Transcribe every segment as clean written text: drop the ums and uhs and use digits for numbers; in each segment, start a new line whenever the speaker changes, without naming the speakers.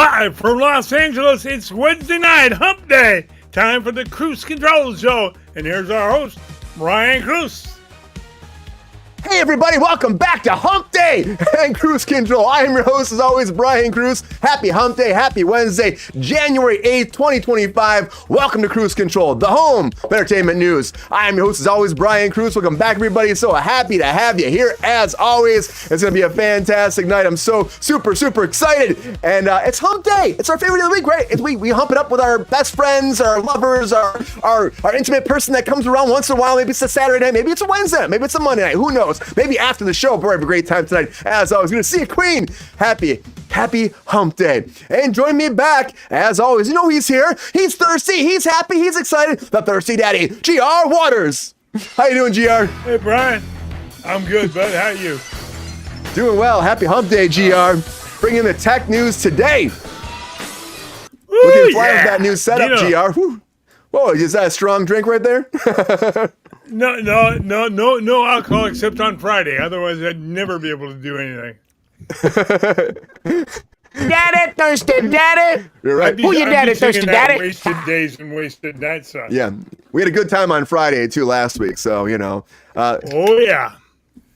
Live from Los Angeles, it's Wednesday night, hump day. Time for the Kruse Control show. And here's our host, Brian Kruse.
Hey everybody, welcome back to Hump Day and Kruse Control. I am your host as always, Brian Kruse. Happy Hump Day, happy Wednesday, January 8th, 2025. Welcome to Kruse Control, the home of entertainment news. I am your host as always, Brian Kruse. Welcome back everybody. So happy to have you here as always. It's going to be a fantastic night. I'm so super excited. And it's Hump Day. It's our favorite of the week, right? We hump it up with our best friends, our lovers, our intimate person that comes around once in a while. Maybe it's a Saturday night, maybe it's a Wednesday night, maybe it's a Monday night. Who knows? Maybe after the show, but we're having a great time tonight. As always, going to see you, Queen. Happy Hump Day. And join me back, as always. You know he's here. He's thirsty. He's happy. He's excited. The Thirsty Daddy, GR Waters. How you doing, GR?
Hey, Brian. I'm good, bud. How are you?
Doing well. Happy Hump Day, GR. Bringing the tech news today.
Woo,
Looking fly with that new setup, GR. Whew. Whoa, is that a strong drink right there?
No alcohol except on Friday. Otherwise, I'd never be able to do anything.
Daddy, thirsty daddy.
You're right.
Who your daddy, thirsty daddy?
Wasted days and wasted nights on.
Yeah, we had a good time on Friday too last week, so you know.
Oh yeah,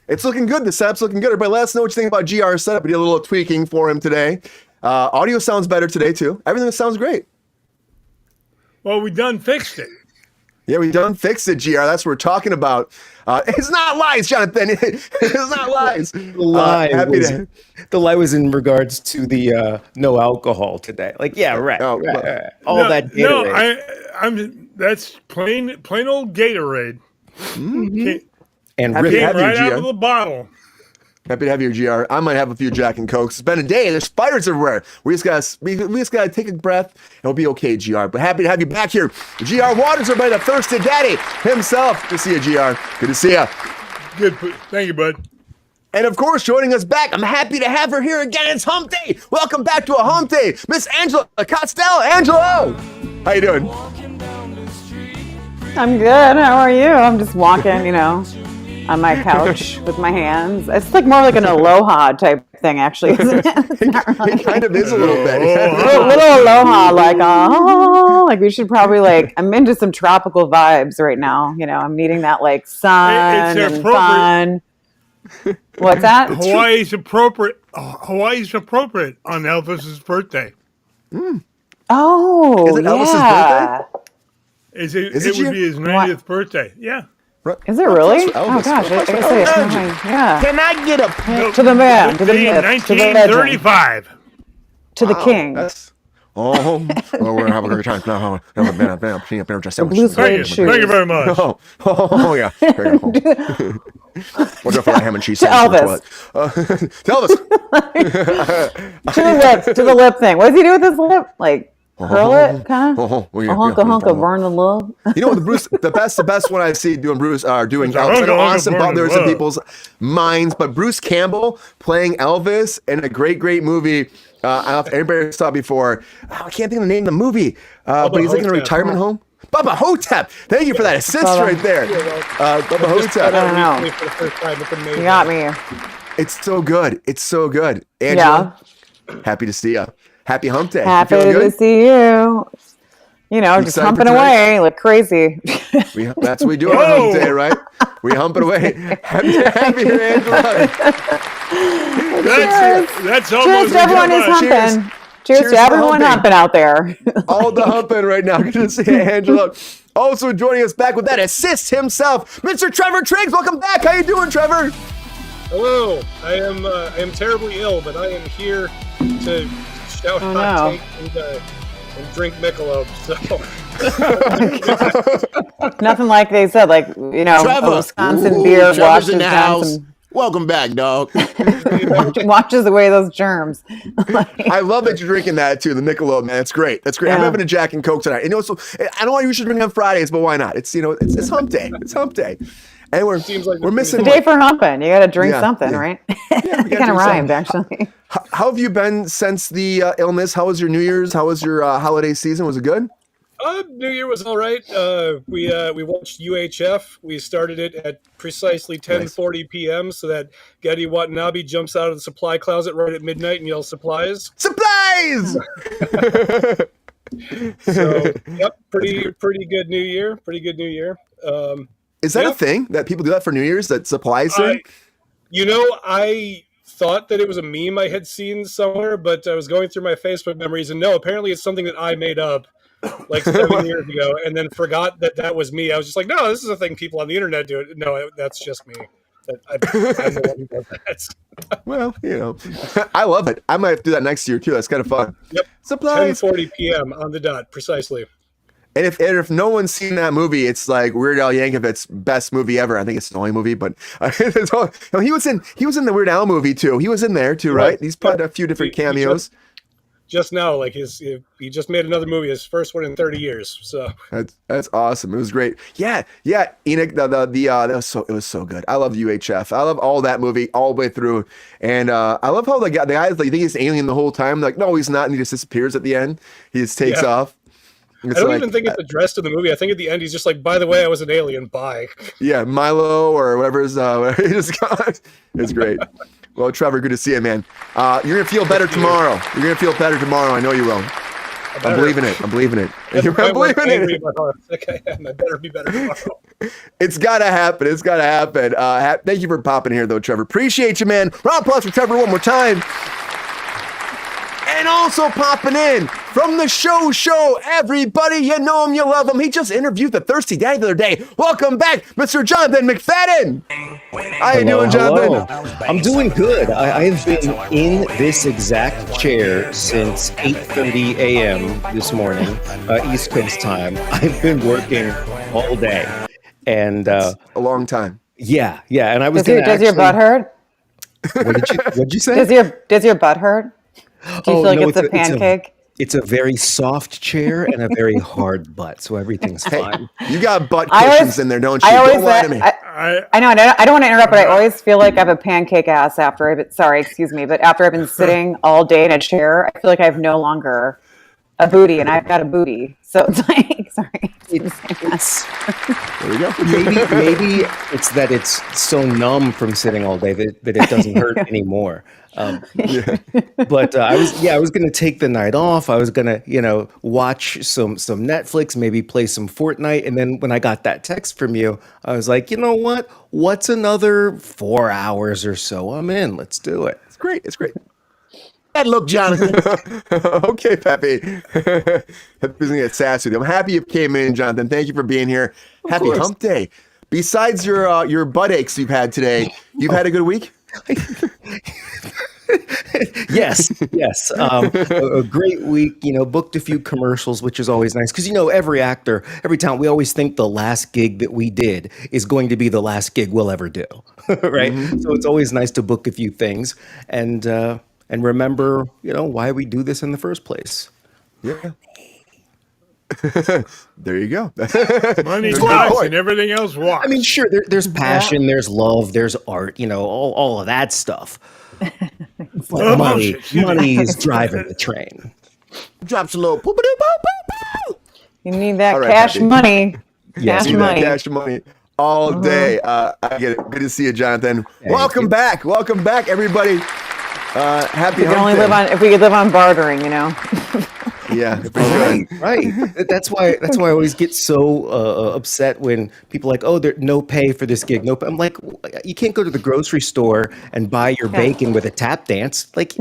it's looking good. The setup's looking good. Everybody, let us know what you think about GR's setup. We did a little tweaking for him today. Audio sounds better today too. Everything sounds great.
Well, we done fixed it.
Yeah, we done fixed it, GR. That's what we're talking about. It's not lies, Jonathan. It's not lies.
The lie was in regards to the no alcohol today. Like, yeah, right. Right. All that Gatorade.
That's plain old Gatorade.
Mm-hmm.
And
happy to have
right
you,
out
GR.
of the bottle.
Happy to have you, GR. I might have a few Jack and Cokes. It's been a day. There's fires everywhere. We just gotta take a breath and we'll be okay, GR. But happy to have you back here. GR Waters, everybody, the Thirsty Daddy himself. Good to see you, GR. Good to see you.
Good. Thank you, bud.
And of course, joining us back, I'm happy to have her here again. It's Hump Day. Welcome back to a Hump Day, Miss Angela Costello. Angelo, how you doing?
I'm good. How are you? I'm just walking, on my couch with my hands. It's like more like an aloha type thing, actually, isn't it?
It kind of is a little bit.
a little aloha, like we should probably I'm into some tropical vibes right now. I'm needing that sun and fun. What's that?
Hawaii's appropriate on Elvis's birthday.
Oh,
is it Elvis's birthday?
It would be his 90th birthday. Yeah.
Right.
Is it really?
Oh
gosh, I say it's not yeah.
Can I get a
To the man, to the myth,
1935.
To the king.
We're having a great time now.
The blue suede shoes.
Thank you very much.
Yeah. We'll go for that ham and cheese
to
sandwich.
Elvis.
To Elvis.
To the lip thing. What does he do with his lip? Curl it, kind of. Honka, burn the love.
You know what, the best one I see doing Bruce doing Elvis. I know Austin Butler's in people's minds, but Bruce Campbell playing Elvis in a great movie. I don't know if anybody saw it before. I can't think of the name of the movie, but he's in a retirement home. Bubba Hotep. Thank you for that assist right there. Bubba Hotep.
I don't know. You got me.
It's so good. Angela, happy to see you. Happy Hump Day.
Happy to see you. Just humping away like crazy.
That's what we do on Hump Day, right? We hump it away. Happy Angela.
That's almost.
Cheers to everyone who's humping. Cheers to everyone humping out there.
All the humping right now. Good to see you, Angela. Also joining us back with that assist himself, Mr. Trevor Triggs. Welcome back. How you doing, Trevor?
Hello. I am terribly ill, but I am here to shout hot take and drink Michelob. So
nothing like they said,
Trevor,
a Wisconsin beer washes
in the
down
house. Welcome back, dog.
washes away those germs.
I love that you're drinking that too, the Michelob, man. It's great. Yeah. I'm having a Jack and Coke tonight. So I don't want you should drink on Fridays, but why not? It's it's Hump Day. It's Hump Day. And we're missing
the day for humping. You got to drink something, right? It kind of rhymed, actually.
How have you been since the illness? How was your New Year's? How was your holiday season? Was it good?
New Year was all right. We watched UHF. We started it at precisely 10:40 p.m. so that Getty Watanabe jumps out of the supply closet right at midnight and yells supplies.
Supplies! Supplies!
So, yep, pretty good New Year. Pretty good New Year.
Is that a thing that people do that for New Year's? That supplies thing?
I thought that it was a meme I had seen somewhere, but I was going through my Facebook memories, and no, apparently it's something that I made up like 7 years ago, and then forgot that was me. I was just like, no, this is a thing people on the internet do. No, that's just me. I'm the one who does that.
Well, I love it. I might do that next year too. That's kind of fun.
Yep.
Supplies.
10:40 p.m. on the dot, precisely.
And if no one's seen that movie, it's like Weird Al Yankovic's best movie ever. I think it's the only movie, but he was in the Weird Al movie too. He was in there too, right? He's played a few different cameos.
Just now, like he just made another movie, his first one in 30 years. So
that's awesome. It was great. Yeah. Enoch, it was so good. I love UHF. I love all that movie all the way through, and I love how the guys like think he's an alien the whole time. Like, no, he's not, and he just disappears at the end. He just takes off. It's
I don't even think it's addressed in the movie. I think at the end he's just like, by the way, I was an alien. Bye.
Yeah, Milo or whatever is he just got. It's great. Well, Trevor, good to see you, man. You're gonna feel better tomorrow. You're gonna feel better tomorrow. I know you will. I'm believing it. I'm believing it.
I better be better tomorrow.
It's gotta happen. It's gotta happen. Thank you for popping here, though, Trevor. Appreciate you, man. Round of applause for Trevor one more time. And also popping in from the show, everybody, you know him, you love him. He just interviewed the Thirsty Daddy the other day. Welcome back, Mr. Jonathan McFadden. How you doing, Jonathan?
I'm doing good. I have been in this exact chair since 8:30 a.m. this morning, East Coast time. I've been working all day, and
a long time.
Yeah. And I was.
Does your butt hurt?
What'd you say?
Does your butt hurt? Do you feel like it's a pancake?
It's a very soft chair and a very hard butt, so everything's fine.
You got butt cushions in there, don't you?
Don't
lie to me.
I know. I don't want to interrupt, but I always feel like I have a pancake ass after I've been, but after I've been sitting all day in a chair, I feel like I have no longer a booty, and I've got a booty. So it's like, sorry.
There we go.
Maybe it's that it's so numb from sitting all day that it doesn't hurt anymore. But I was going to take the night off. I was going to, watch some Netflix, maybe play some Fortnite. And then when I got that text from you, I was like, you know what? What's another 4 hours or so? I'm in. Let's do it.
It's great.
That look, Jonathan.
Okay, Pepe. Pepe's gonna get sassy with you. I'm happy you came in, Jonathan. Thank you for being here. Happy Hump Day. Besides your butt aches you've had today, you've had a good week?
Yes. A great week, booked a few commercials, which is always nice. Because, every actor, every talent, we always think the last gig that we did is going to be the last gig we'll ever do. Right? Mm-hmm. So it's always nice to book a few things and remember, why we do this in the first place.
Yeah. There you go.
Money talks and everything else walks.
I mean, sure, there's passion, there's love, there's art, all of that stuff. But money is driving the train.
Drops a little poop.
You need that cash money.
Cash money all day. I get it. Good to see you, Jonathan. Welcome back, everybody. Happy
if we could live on bartering,
Yeah,
right. That's why I always get so upset when people are like, oh, there's no pay for this gig. No, I'm like, you can't go to the grocery store and buy your bacon with a tap dance. Like,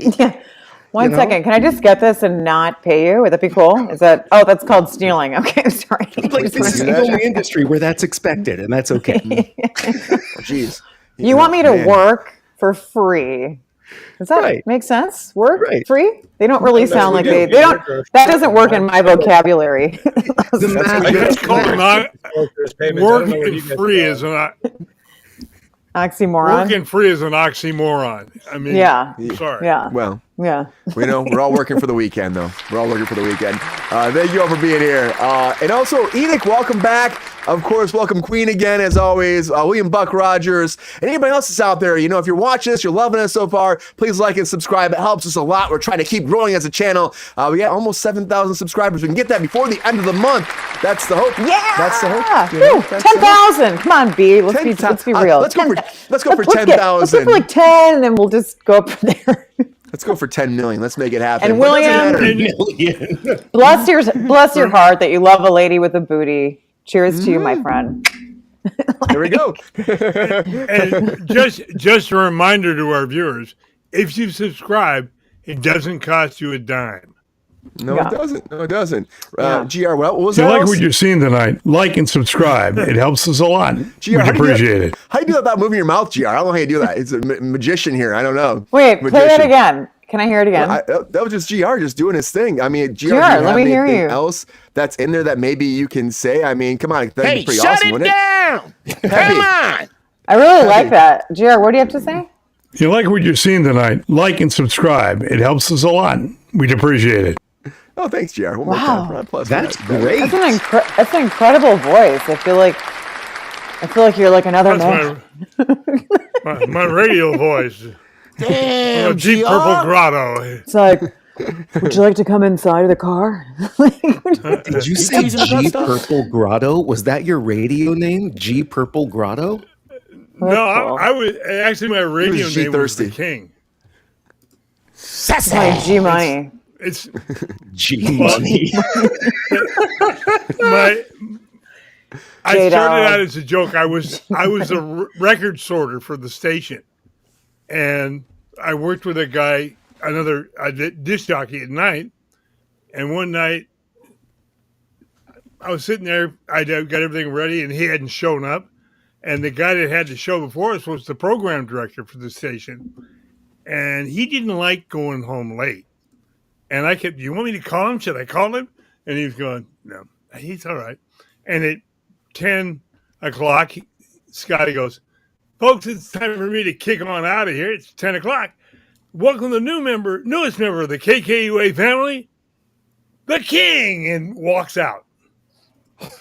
One second, can I just get this and not pay you? Would that be cool? That's called stealing. Okay, sorry.
Like, this is the only industry where that's expected, and that's okay.
Jeez.
You want me to work for free? Does that make sense? Work free? They don't really sound like they don't. That doesn't work in my vocabulary.
Working free is an
oxymoron.
Working free is an oxymoron. I mean, sorry.
Yeah.
Well,
yeah.
We're all working for the weekend, though. We're all working for the weekend. Thank you all for being here. And also, Enoch, welcome back. Of course, welcome Queen again, as always. William Buck Rogers. And anybody else that's out there, if you're watching this, you're loving us so far, please like and subscribe. It helps us a lot. We're trying to keep growing as a channel. We got almost 7,000 subscribers. We can get that before the end of the month. That's the hope.
Yeah.
That's the hope.
10,000. Come on, B. Let's be real.
Let's go for 10,000.
Let's go for like 10, and then we'll just go up from there.
Let's go for 10 million. Let's make it happen.
And
But it doesn't
William,
matter.
bless your heart that you love a lady with a booty. Cheers to you, my friend.
There we go.
And just a reminder to our viewers, if you subscribe, it doesn't cost you a dime.
No,
Yeah.
it doesn't. No, it doesn't.
Yeah.
GR, what was
If you
that?
like
else?
what you're seeing tonight, like and subscribe. It helps us a lot.
GR,
We
how do you do
appreciate
that?
it.
How do you do that without moving your mouth, GR? I don't know how you do that. It's a magician here. I don't know.
Wait, play
Magician.
that again. Can I hear it again?
That was just GR just doing his thing. I mean, GR, do you
let
have
me hear
anything
you.
else that's in there that maybe you can say? I mean, come on. That'd
Hey,
be pretty
shut
awesome,
it
wouldn't
down! Come
Peppy.
on!
I really like that. GR, what do you have to say?
If you like what you're seeing tonight, like and subscribe. It helps us a lot. We'd appreciate it.
Oh, thanks, GR. One more
Wow.
time. Round of applause.
That's great.
That's an incredible voice. I feel like you're like another man.
That's my radio voice.
Damn,
Deep
GR.
Purple Grotto.
It's like, would you like to come inside of the car?
Did you say G Purple Grotto? Was that your radio name? G Purple Grotto?
No,
cool.
I was actually my radio
G
name was
Thirsty.
the King.
My G Money.
It's
G Money.
I
J-Dog.
started out as a joke. I was a record sorter for the station, and I worked with a guy, a disc jockey at night. And one night, I was sitting there. I got everything ready, and he hadn't shown up. And the guy that had the show before us was the program director for the station, and he didn't like going home late. And I kept, "Do you want me to call him? Should I call him?" And he was going, "No, he's all right." And at 10 o'clock, Scotty goes, "Folks, it's time for me to kick on out of here. It's 10 o'clock. Welcome the newest member of the KKUA family, the King," and walks out.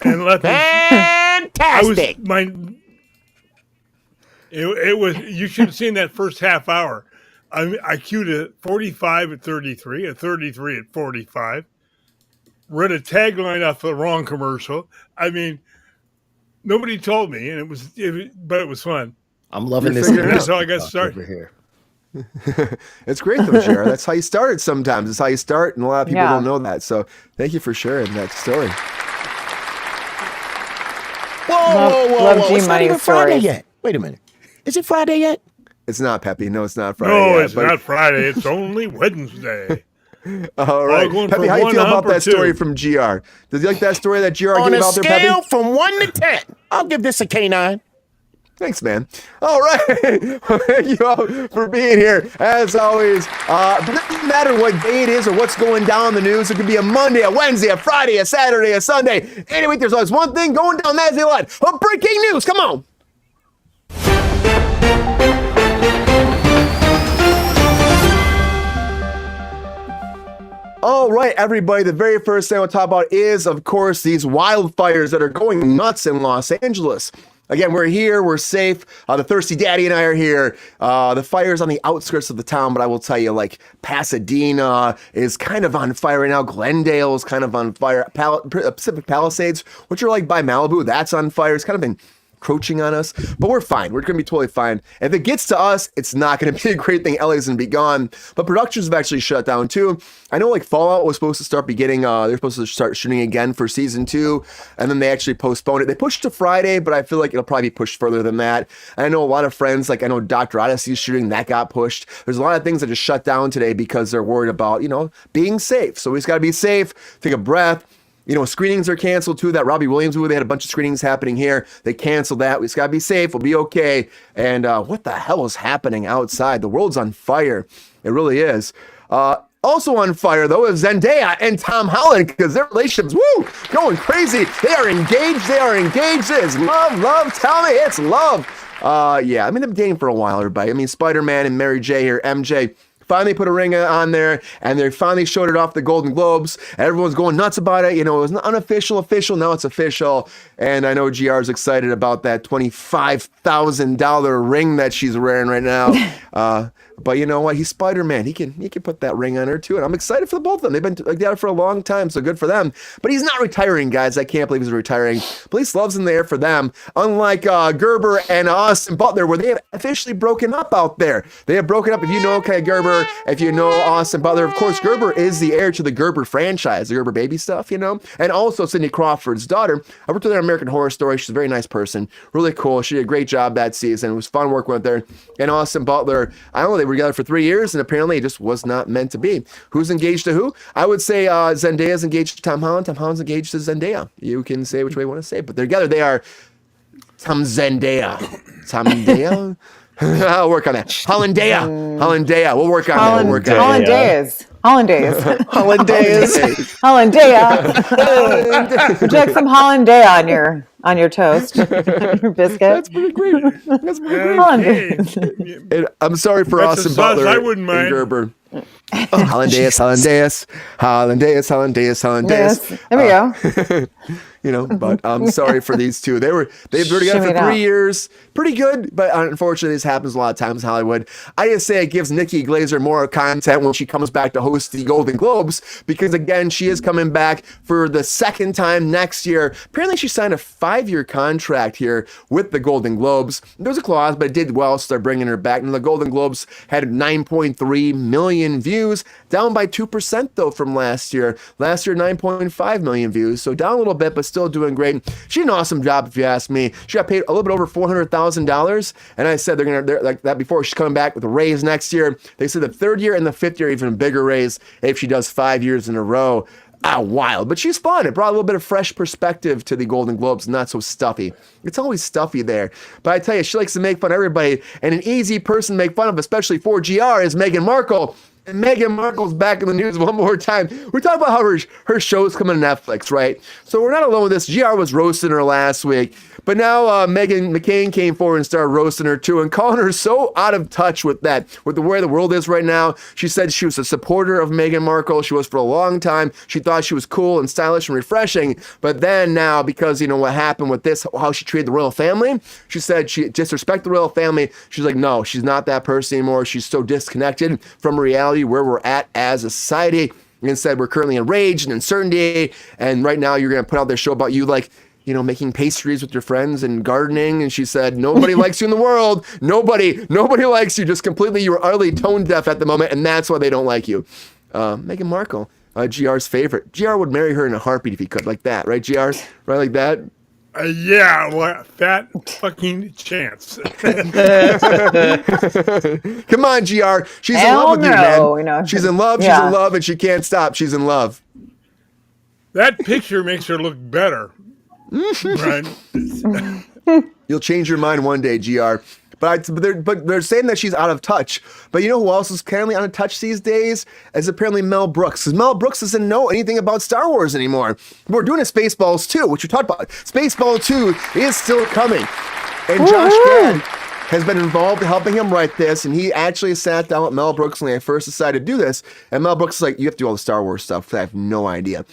And left me.
Fantastic!
It was, you should have seen that first half hour. I queued a 45 at 33, a 33 at 45. Read a tagline off the wrong commercial. I mean, nobody told me, and but it was fun.
I'm loving this.
figuring it out.
That's how I got started.
over here.
It's great though, GR. That's how you started sometimes. It's how you start, and a lot of people
Yeah.
don't know that. So thank you for sharing that story.
Love G
It's not
Money
even Friday
stories.
yet. Wait a minute. Is it Friday yet?
It's not, Peppy. No, it's not Friday.
No,
yet,
it's
but-
not Friday. It's only Wednesday.
All right.
going
Peppy,
for
how you
one
feel
hump
about
or
that story
two?
from GR? Does you like that story that GR
On
gave
a
out there,
scale
Peppy?
from 1 to 10, I'll give this a K9.
Thanks, man. All right. Thank you all for being here. As always, but it doesn't matter what day it is or what's going down in the news. It could be a Monday, a Wednesday, a Friday, a Saturday, a Sunday. Any week, there's always one thing going down. That's a lot of breaking news. Come on. All right, everybody, the very first thing I want to talk about is, of course, these wildfires that are going nuts in Los Angeles. Again, we're here, we're safe. The Thirsty Daddy and I are here. The fire's on the outskirts of the town, but I will tell you, like, Pasadena is kind of on fire right now. Glendale is kind of on fire. Pacific Palisades, which are like by Malibu, that's on fire. It's kind of encroaching on us, but we're fine. We're going to be totally fine. If it gets to us, it's not going to be a great thing. LA's going to be gone, but productions have actually shut down too. I know like Fallout was supposed to start beginning, they're supposed to start shooting again for season 2, and then they actually postponed it. They pushed to Friday, but I feel like it'll probably be pushed further than that. And I know a lot of friends, like I know Dr. Odyssey's shooting, that got pushed. There's a lot of things that just shut down today because they're worried about, being safe. So we just got to be safe, take a breath. Screenings are canceled too. That Robbie Williams movie, they had a bunch of screenings happening here. They canceled that. We just got to be safe. We'll be okay. And what the hell is happening outside? The world's on fire. It really is. Also on fire, though, is Zendaya and Tom Holland, because their relationship's, going crazy. They are engaged. It is love. Tell me it's love. Yeah, I mean, they've been dating for a while, everybody. I mean, Spider-Man and Mary J here, MJ, finally put a ring on there, and they finally showed it off the Golden Globes. Everyone's going nuts about it. It was unofficial, official. Now it's official. And I know GR is excited about that $25,000 ring that she's wearing right now. But you know what? He's Spider-Man. He can put that ring on her too. And I'm excited for the both of them. They've been together for a long time, so good for them. But he's not retiring, guys. I can't believe he's retiring. Police love's in there for them. Unlike Gerber and Austin Butler, where they have officially broken up out there. They have broken up. If you know Gerber, if you know Austin Butler, of course, Gerber is the heir to the Gerber franchise, the Gerber baby stuff, you know? And also Cindy Crawford's daughter. I worked with her on American Horror Story. She's a very nice person. Really cool. She did a great job that season. It was fun working with her. And Austin Butler, I don't know, they were together for 3 years, and apparently it just was not meant to be. Who's engaged to who? I would say Zendaya's engaged to Tom Holland. Tom Holland's engaged to Zendaya. You can say which way you want to say it, but they're together. They are Tom Zendaya. Tom Zendaya? I'll work on that. Hollandaya. We'll work on that. We'll work on
Hollandaise. Would you like some Hollandaise on your toast, your biscuit?
That's pretty great.
Hollandaise.
And I'm sorry for
That's a
Austin
sauce
Butler
I wouldn't mind.
and Gerber. Hollandaise.
Yes. There we go.
You know, but I'm sorry for these two. They've been together for 3 years. Pretty good, but unfortunately, this happens a lot of times in Hollywood. I just say it gives Nikki Glazer more content when she comes back to host the Golden Globes, because again, she is coming back for the second time next year. Apparently, she signed a 5-year contract here with the Golden Globes. There's a clause, but it did well, so they're bringing her back. And the Golden Globes had 9.3 million views, down by 2% though from last year. Last year, 9.5 million views, so down a little bit, but still doing great. She did an awesome job, if you ask me. She got paid a little bit over $400,000, and I said they're like that before. She's coming back with a raise next year. They said the third year and the fifth year, even a bigger raise if she does 5 years in a row. Wild, but she's fun. It brought a little bit of fresh perspective to the Golden Globes, not so stuffy. It's always stuffy there. But I tell you, she likes to make fun of everybody, and an easy person to make fun of, especially for GR, is Meghan Markle. And Meghan Markle's back in the news one more time. We're talking about how her show's coming to Netflix, right? So we're not alone with this. GR was roasting her last week. But now Meghan McCain came forward and started roasting her too, and calling her so out of touch with the way the world is right now. She said she was a supporter of Meghan Markle. She was for a long time. She thought she was cool and stylish and refreshing. But then now, because you know what happened with this, how she treated the royal family, she said she disrespected the royal family. She's like, no, she's not that person anymore. She's so disconnected from reality, where we're at as a society. And said we're currently enraged and uncertainty. And right now you're going to put out this show about you like, you know, making pastries with your friends and gardening. And she said, nobody likes you in the world. Nobody likes you. Just completely, you're utterly tone deaf at the moment. And that's why they don't like you. Meghan Markle, GR's favorite. GR would marry her in a heartbeat if he could, like that, right, GR? Right, like that?
Yeah, well, fat fucking chance.
Come on, GR. She's in love with you, man. You know, she's in love, and she can't stop. She's in love.
That picture makes her look better. Right.
You'll change your mind one day, GR. But they're saying that she's out of touch. But you know who else is currently out of touch these days? Is apparently Mel Brooks. Because Mel Brooks doesn't know anything about Star Wars anymore. We're doing a Spaceballs 2, which you talked about. Spaceballs 2 is still coming. And Josh Gad has been involved in helping him write this, and he actually sat down with Mel Brooks when they first decided to do this. And Mel Brooks is like, you have to do all the Star Wars stuff, because I have no idea.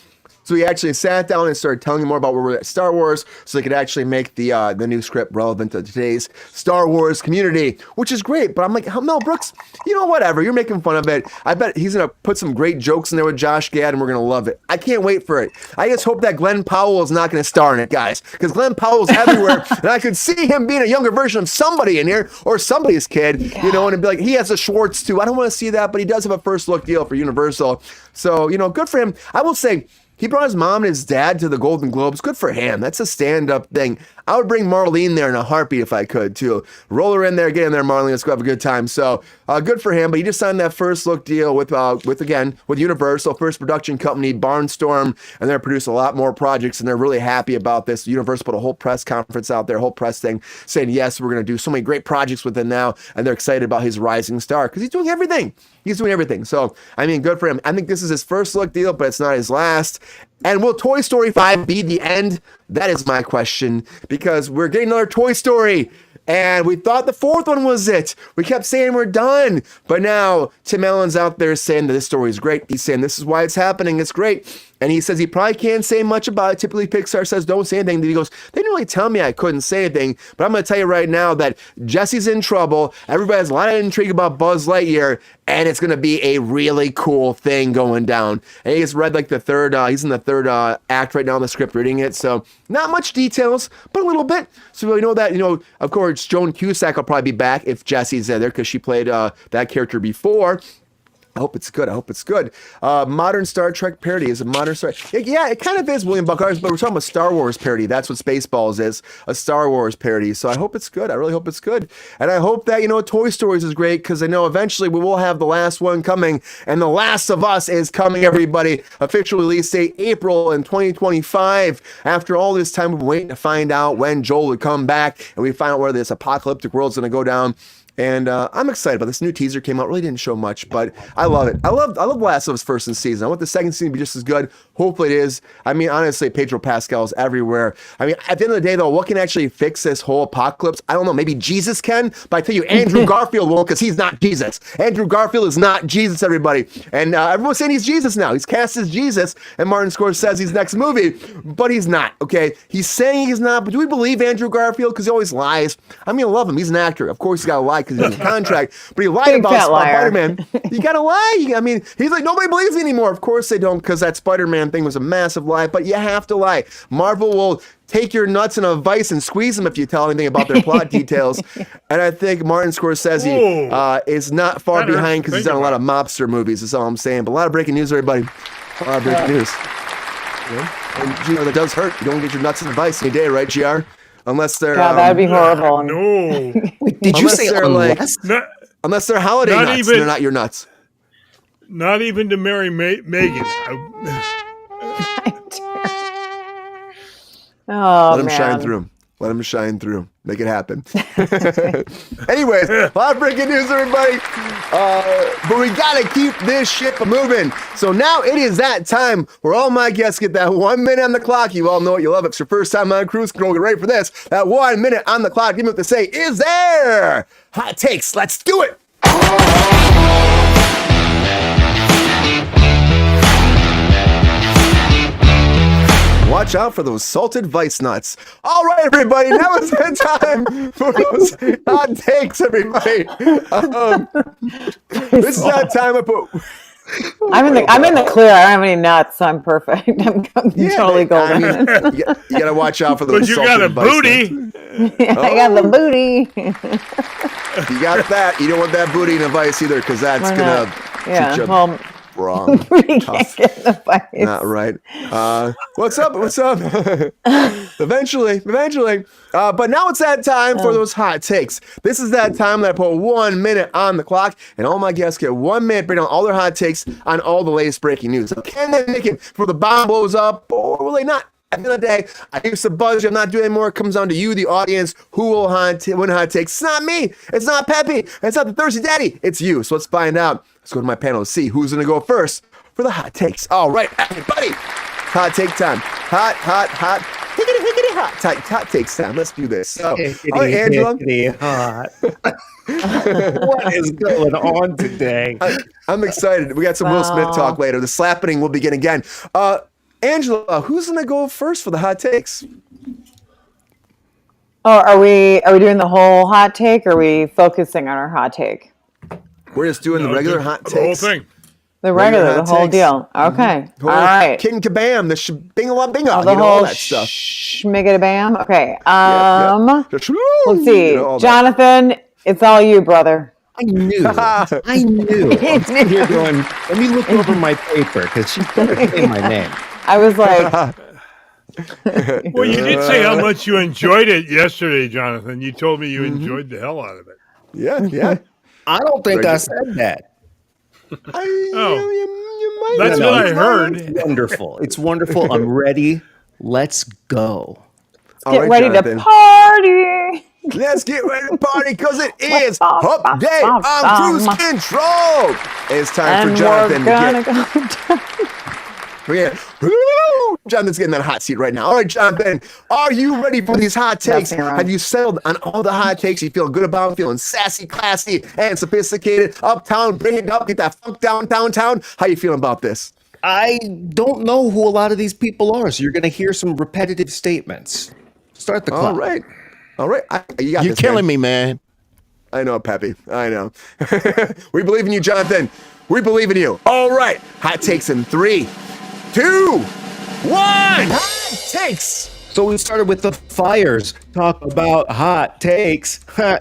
So he actually sat down and started telling me more about where we're at Star Wars, so they could actually make the new script relevant to today's Star Wars community, which is great. But I'm like, Mel Brooks, you know, whatever. You're making fun of it. I bet he's going to put some great jokes in there with Josh Gad, and we're going to love it. I can't wait for it. I just hope that Glen Powell is not going to star in it, guys, because Glen Powell's everywhere, and I could see him being a younger version of somebody in here, or somebody's kid, you know, and it'd be like, he has a Schwartz too. I don't want to see that, but he does have a first look deal for Universal. So, you know, good for him. I will say, he brought his mom and his dad to the Golden Globes. Good for him. That's a stand-up thing. I would bring Marlene there in a heartbeat if I could, too. Roll her in there, get in there, Marlene. Let's go have a good time. So, good for him. But he just signed that first look deal with Universal, first production company, Barnstorm, and they're producing a lot more projects, and they're really happy about this. Universal put a whole press conference out there, a whole press thing, saying, yes, we're going to do so many great projects with him now, and they're excited about his rising star, because he's doing everything. He's doing everything. So, I mean, good for him. I think this is his first look deal, but it's not his last. And will Toy Story 5 be the end? That is my question, because we're getting another Toy Story, and we thought the fourth one was it. We kept saying we're done, but now Tim Allen's out there saying that this story is great. He's saying this is why it's happening. It's great. And he says he probably can't say much about it. Typically, Pixar says don't say anything. Then he goes, they didn't really tell me I couldn't say anything, but I'm going to tell you right now that Jesse's in trouble. Everybody has a lot of intrigue about Buzz Lightyear, and it's going to be a really cool thing going down. And he just read like the third, he's in the third act right now in the script reading it. So not much details, but a little bit. So we know that, of course, Joan Cusack will probably be back if Jesse's there because she played that character before. I hope it's good. Modern Star Trek parody. Is a modern Star Yeah, it kind of is, William Buckhurst, but we're talking about Star Wars parody. That's what Spaceballs is, a Star Wars parody. So I hope it's good. I really hope it's good. And I hope that, Toy Stories is great because I know eventually we will have the last one coming. And The Last of Us is coming, everybody. Official release date, April in 2025. After all this time, we've been waiting to find out when Joel would come back and we find out where this apocalyptic world's going to go down. And I'm excited about this new teaser came out. Really didn't show much, but I love it. I love Last of Us first in season. I want the second season to be just as good. Hopefully it is. I mean, honestly, Pedro Pascal's everywhere. I mean, at the end of the day, though, what can actually fix this whole apocalypse? I don't know. Maybe Jesus can, but I tell you, Andrew Garfield won't because he's not Jesus. Andrew Garfield is not Jesus, everybody. And everyone's saying he's Jesus now. He's cast as Jesus, and Martin Scorsese's next movie, but he's not. Okay, he's saying he's not. But do we believe Andrew Garfield? Because he always lies. I mean, I love him. He's an actor. Of course, he's got to lie because he's in a contract. But he lied
Big
about
fat liar.
Spider-Man. You got to lie. I mean, he's like, nobody believes me anymore. Of course they don't, because that Spider-Man thing was a massive lie. But you have to lie. Marvel will take your nuts in a vice and squeeze them if you tell anything about their plot details. And I think Martin Scorsese is not far behind because he's done a lot of mobster movies. That's all I'm saying. But a lot of breaking news, everybody. A lot of breaking news. And, that does hurt. You don't get your nuts in a vice any day, right, GR? Unless they're...
God, that'd be horrible.
No.
Wait, did you say unless?
Unless they're holiday
Not
nuts,
even-
they're not your nuts.
Not even to marry Megan.
Oh,
Let him
man.
shine through. Let him shine through. Make it happen. Anyways, a lot of breaking news, everybody. But we got to keep this ship moving. So now it is that time where all my guests get that 1 minute on the clock. You all know it. You love it. It's your first time on Kruse Control. Get ready for this. That 1 minute on the clock. Give me what to say. Is there? Hot takes. Let's do it. Watch out for those salted vice nuts. All right, everybody. Now is the time for those hot takes, everybody. This is that time I put...
I'm in the clear. I don't have any nuts, so I'm perfect. I'm totally golden.
I mean, you gotta watch out for those
But you
salted
got a
vice
booty.
nuts.
I got the booty.
You got that. You don't want that booty in a vice either, because that's
Why
gonna
not? Yeah,
teach you
well,
wrong.
booty
Tough.
can't get in the vice.
Not right. What's up? Eventually. But now it's that time for those hot takes. This is that time that I put 1 minute on the clock, and all my guests get 1 minute bring down all their hot takes on all the latest breaking news. So can they make it before the bomb blows up, or will they not? At the end of the day, I used to buzz you. I'm not doing anymore. It comes down to you, the audience, who will win hot takes. It's not me. It's not Peppy. It's not the Thirsty Daddy. It's you. So let's find out. Let's go to my panel to see who's going to go first for the hot takes. All right, everybody. Hot take time. Hot. Higgity, hot takes time. Let's do this. So, all right, Angela.
What is going on today?
I'm excited. We got some Will Smith talk later. The slappening will begin again. Angela, who's going to go first for the hot takes?
Oh, are we doing the whole hot take, or are we focusing on our hot take?
We're just doing the regular hot
The whole
takes.
thing.
The
Regular
regular, the
hot
whole
takes.
deal. Okay.
Whole
All right.
Kid and kabam, the binga binga,
The
all
whole
that stuff.
schmiggity-bam. Okay.
Yeah.
Let's see.
All that.
Jonathan, it's all you, brother.
I knew. I'm sitting here going, let me look over my paper because she's better say my name.
I was like,
Well, you did say how much you enjoyed it yesterday, Jonathan. You told me you enjoyed the hell out of it.
Yeah.
I don't think I said that.
You might
That's
have.
what I heard.
It's wonderful. It's wonderful. I'm ready. Let's go.
All
get
right,
ready
Jonathan.
to party.
Let's get ready to party because it is
Bum,
Hump
bum,
Day
bum,
on Kruse
bum.
Control. It's time
And
for Jonathan
we're
to
gonna
get... Jonathan's getting that hot seat right now. All right, Jonathan, are you ready for these hot takes?
Nothing wrong.
Have you settled on all the hot takes? You feel good about them, feeling sassy, classy, and sophisticated? Uptown, bring it up, get that funk down, downtown. How you feeling about this?
I don't know who a lot of these people are, so you're going to hear some repetitive statements. Start the clock.
All right. You got
You're
this,
killing
man.
me, man.
I know, Peppy. I know. We believe in you, Jonathan. We believe in you. All right. Hot takes in 3, 2, 1. Hot takes.
So we started with the fires. Talk about hot takes.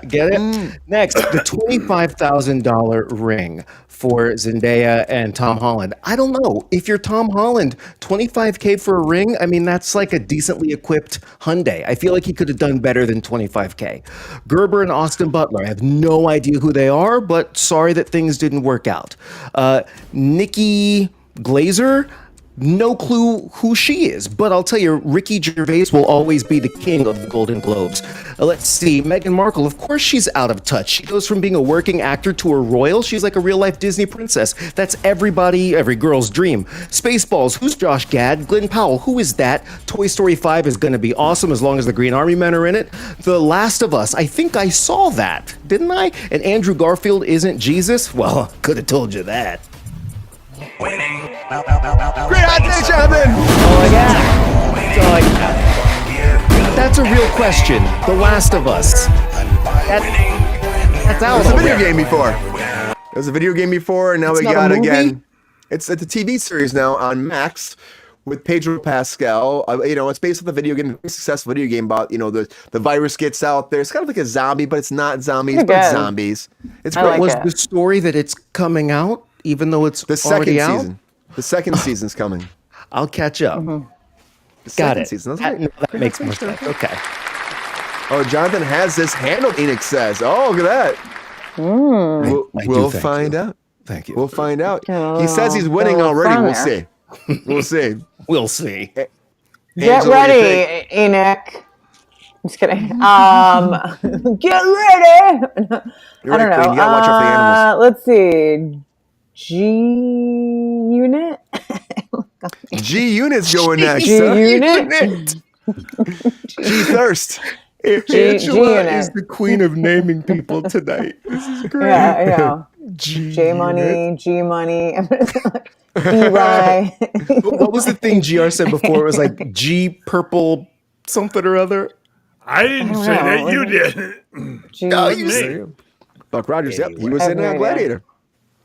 Get it? Next, the $25,000 ring for Zendaya and Tom Holland. I don't know. If you're Tom Holland, $25K for a ring, I mean, that's like a decently equipped Hyundai. I feel like he could have done better than $25K. Gerber and Austin Butler. I have no idea who they are, but sorry that things didn't work out. Nikki Glazer. No clue who she is, but I'll tell you, Ricky Gervais will always be the king of the Golden Globes. Let's see, Meghan Markle, of course she's out of touch. She goes from being a working actor to a royal. She's like a real-life Disney princess. That's every girl's dream. Spaceballs, who's Josh Gad? Glen Powell, who is that? Toy Story 5 is going to be awesome as long as the Green Army men are in it. The Last of Us, I think I saw that, didn't I? And Andrew Garfield isn't Jesus? Well, could have told you that.
Winning. Great hot takes, Jonathan.
That's a real question. The Last of Us. That's out.
It was a video game before. It was a video game before, and now we got it again. It's a TV series now on Max with Pedro Pascal. It's based on the video game, a successful video game about, the virus gets out there. It's kind of like a zombie, but it's not zombies, but it's zombies. It's great.
like
Was
it.
the story that it's coming out, even though it's
The second
already out?
season. The second season's coming.
I'll catch up.
The
Got
second
it.
season.
That makes more sense. Okay.
Oh, Jonathan has this handled, Enix says. Oh, look at that. We'll find out.
Thank you.
We'll find out.
Get
He says he's winning
little
already.
fun
We'll
there.
see. We'll see.
We'll see.
Get
Angela, what do you
ready, Enoch. I'm just kidding. Get ready.
You're
I don't
right, Queen.
know.
You gotta watch out for the animals.
Let's see. G-Unit?
G Unit's going next.
G-Unit?
G Thirst.
G-Unit.
is the queen of naming people tonight. This is great.
Yeah, I know. J-Money, G-Money, E-Rye.
What was the thing GR said before? It was like G purple something or other.
I didn't say
know.
that. You did.
No, you
Me.
said Buck Rogers. Yep, he was
I have
in
no idea.
Gladiator.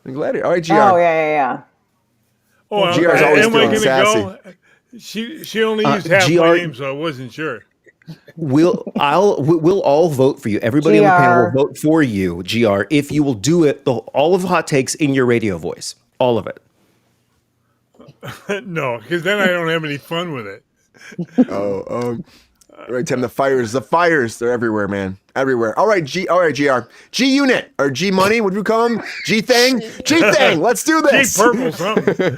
In Gladiator. All right, GR.
Oh, yeah.
Oh,
GR's always
am I
feeling
gonna
sassy.
go? She only used half
GR
my name, so I wasn't sure.
We'll all vote for you. Everybody on the panel will
GR.
vote for you, GR, if you will do it, all of the hot takes in your radio voice. All of it.
No, because then I don't have any fun with it.
Right, Tim. The fires, they're everywhere, man. Everywhere. All right, GR. G Unit or G Money, would you call him? G Thing? G Thing, let's do
G
this.
purple something. All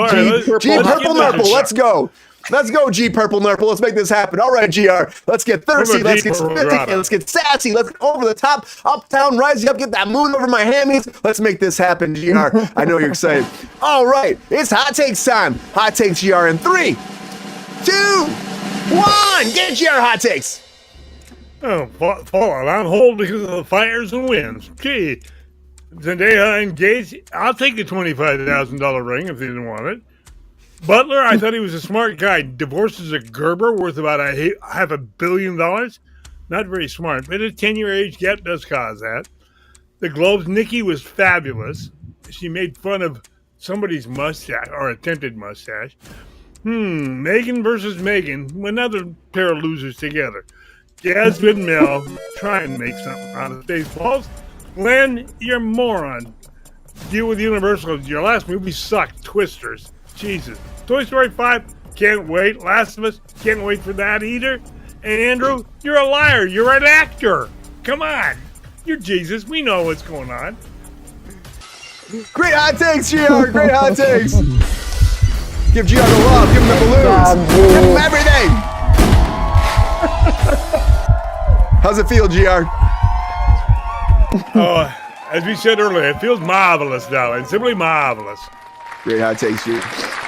right,
G
let's
Purple
get this
Nurple,
shot.
let's go. Let's go, G Purple Nurple. Let's make this happen. All right, GR. Let's get thirsty.
Come on,
Let's
G
get
Purple
sophisticated.
Grotto.
Let's get sassy. Let's get over the top. Uptown, rising up. Get that moon over my hammies. Let's make this happen, GR. I know you're excited. All right, it's hot takes time. Hot takes, GR, in 3, 2, 1. Get GR hot takes.
Oh, falling on hold because of the fires and winds. Gee, Zendaya engaged. I'll take the $25,000 ring if they didn't want it. Butler, I thought he was a smart guy. Divorces a Gerber worth about $500 million. Not very smart, but a 10-year age gap does cause that. The Globes, Nikki was fabulous. She made fun of somebody's mustache or attempted mustache. Megan versus Megan, another pair of losers together. Jasmine Mel, try and make something out of Spaceballs. Glenn, you're a moron. Deal with Universal. Your last movie sucked. Twisters. Jesus. Toy Story 5, can't wait. Last of Us, can't wait for that either. And Andrew, you're a liar. You're an actor. Come on. You're Jesus. We know what's going on.
Great hot takes, GR. Great hot takes. Give GR the love. Give him the balloons. Give him everything. How's it feel, GR?
Oh, as we said earlier, it feels marvelous now, and simply marvelous.
Great hot takes, GR.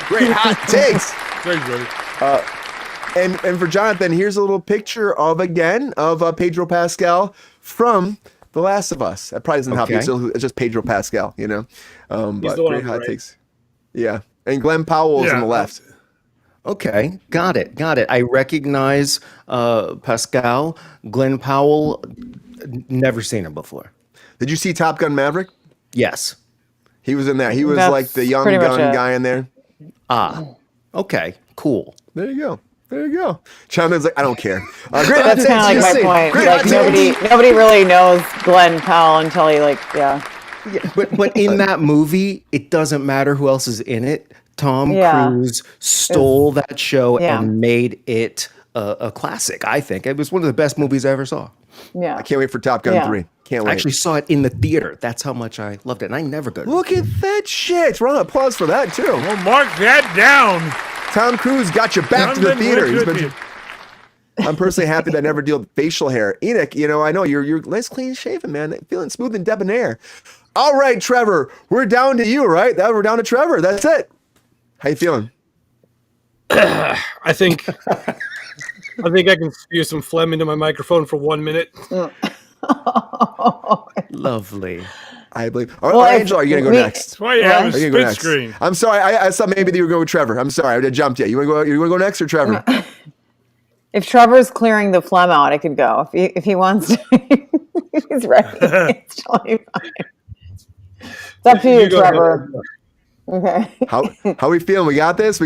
Great hot takes.
Thanks, buddy.
And for Jonathan, here's a little picture of Pedro Pascal from The Last of Us. That probably doesn't help you.
Okay.
It's just Pedro Pascal,
He's
but
the one
great
on the
hot
right.
takes. Yeah, and Glen Powell is on the left.
Okay, got it. I recognize Pascal. Glen Powell, never seen him before.
Did you see Top Gun Maverick?
Yes.
He was in there. He was
That's
like the young
pretty much
gun
it.
guy in there.
Okay, cool.
There you go. Chandler's like, I don't care. Great
That's
hot
kind of
takes,
like my
Jesse.
point.
Great
Like
hot takes.
nobody really knows Glen Powell until he
Yeah, but in that movie, it doesn't matter who else is in it. Tom
Yeah.
Cruise stole that show
Yeah.
and made it a classic. I think it was one of the best movies I ever saw.
Yeah.
I can't wait for Top Gun
Yeah.
3. Can't wait.
I actually saw it in the theater. That's how much I loved it. And I never go.
Look at that shit. Round of applause for that, too.
Well, mark that down.
Tom Cruise got you back to the
London
theater.
went
He's
with
been-
you.
I'm personally happy that I never deal with facial hair. Enoch, I know you're nice, clean shaven, man. Feeling smooth and debonair. All right, Trevor, we're down to you, right? We're down to Trevor. That's it. How you feeling?
I think I can spew some phlegm into my microphone for 1 minute.
Lovely.
I believe. All right, Angela, are you gonna go next?
That's why you have a
Are you gonna go
split
next?
screen.
I'm sorry. I thought maybe you were going with Trevor. I'm sorry. I jumped you. You want to go next or Trevor?
If Trevor's clearing the phlegm out, I could go. If he wants to, if he's ready. It's totally fine. It's up to you,
go
Trevor.
ahead.
Okay.
How we feeling? We got this.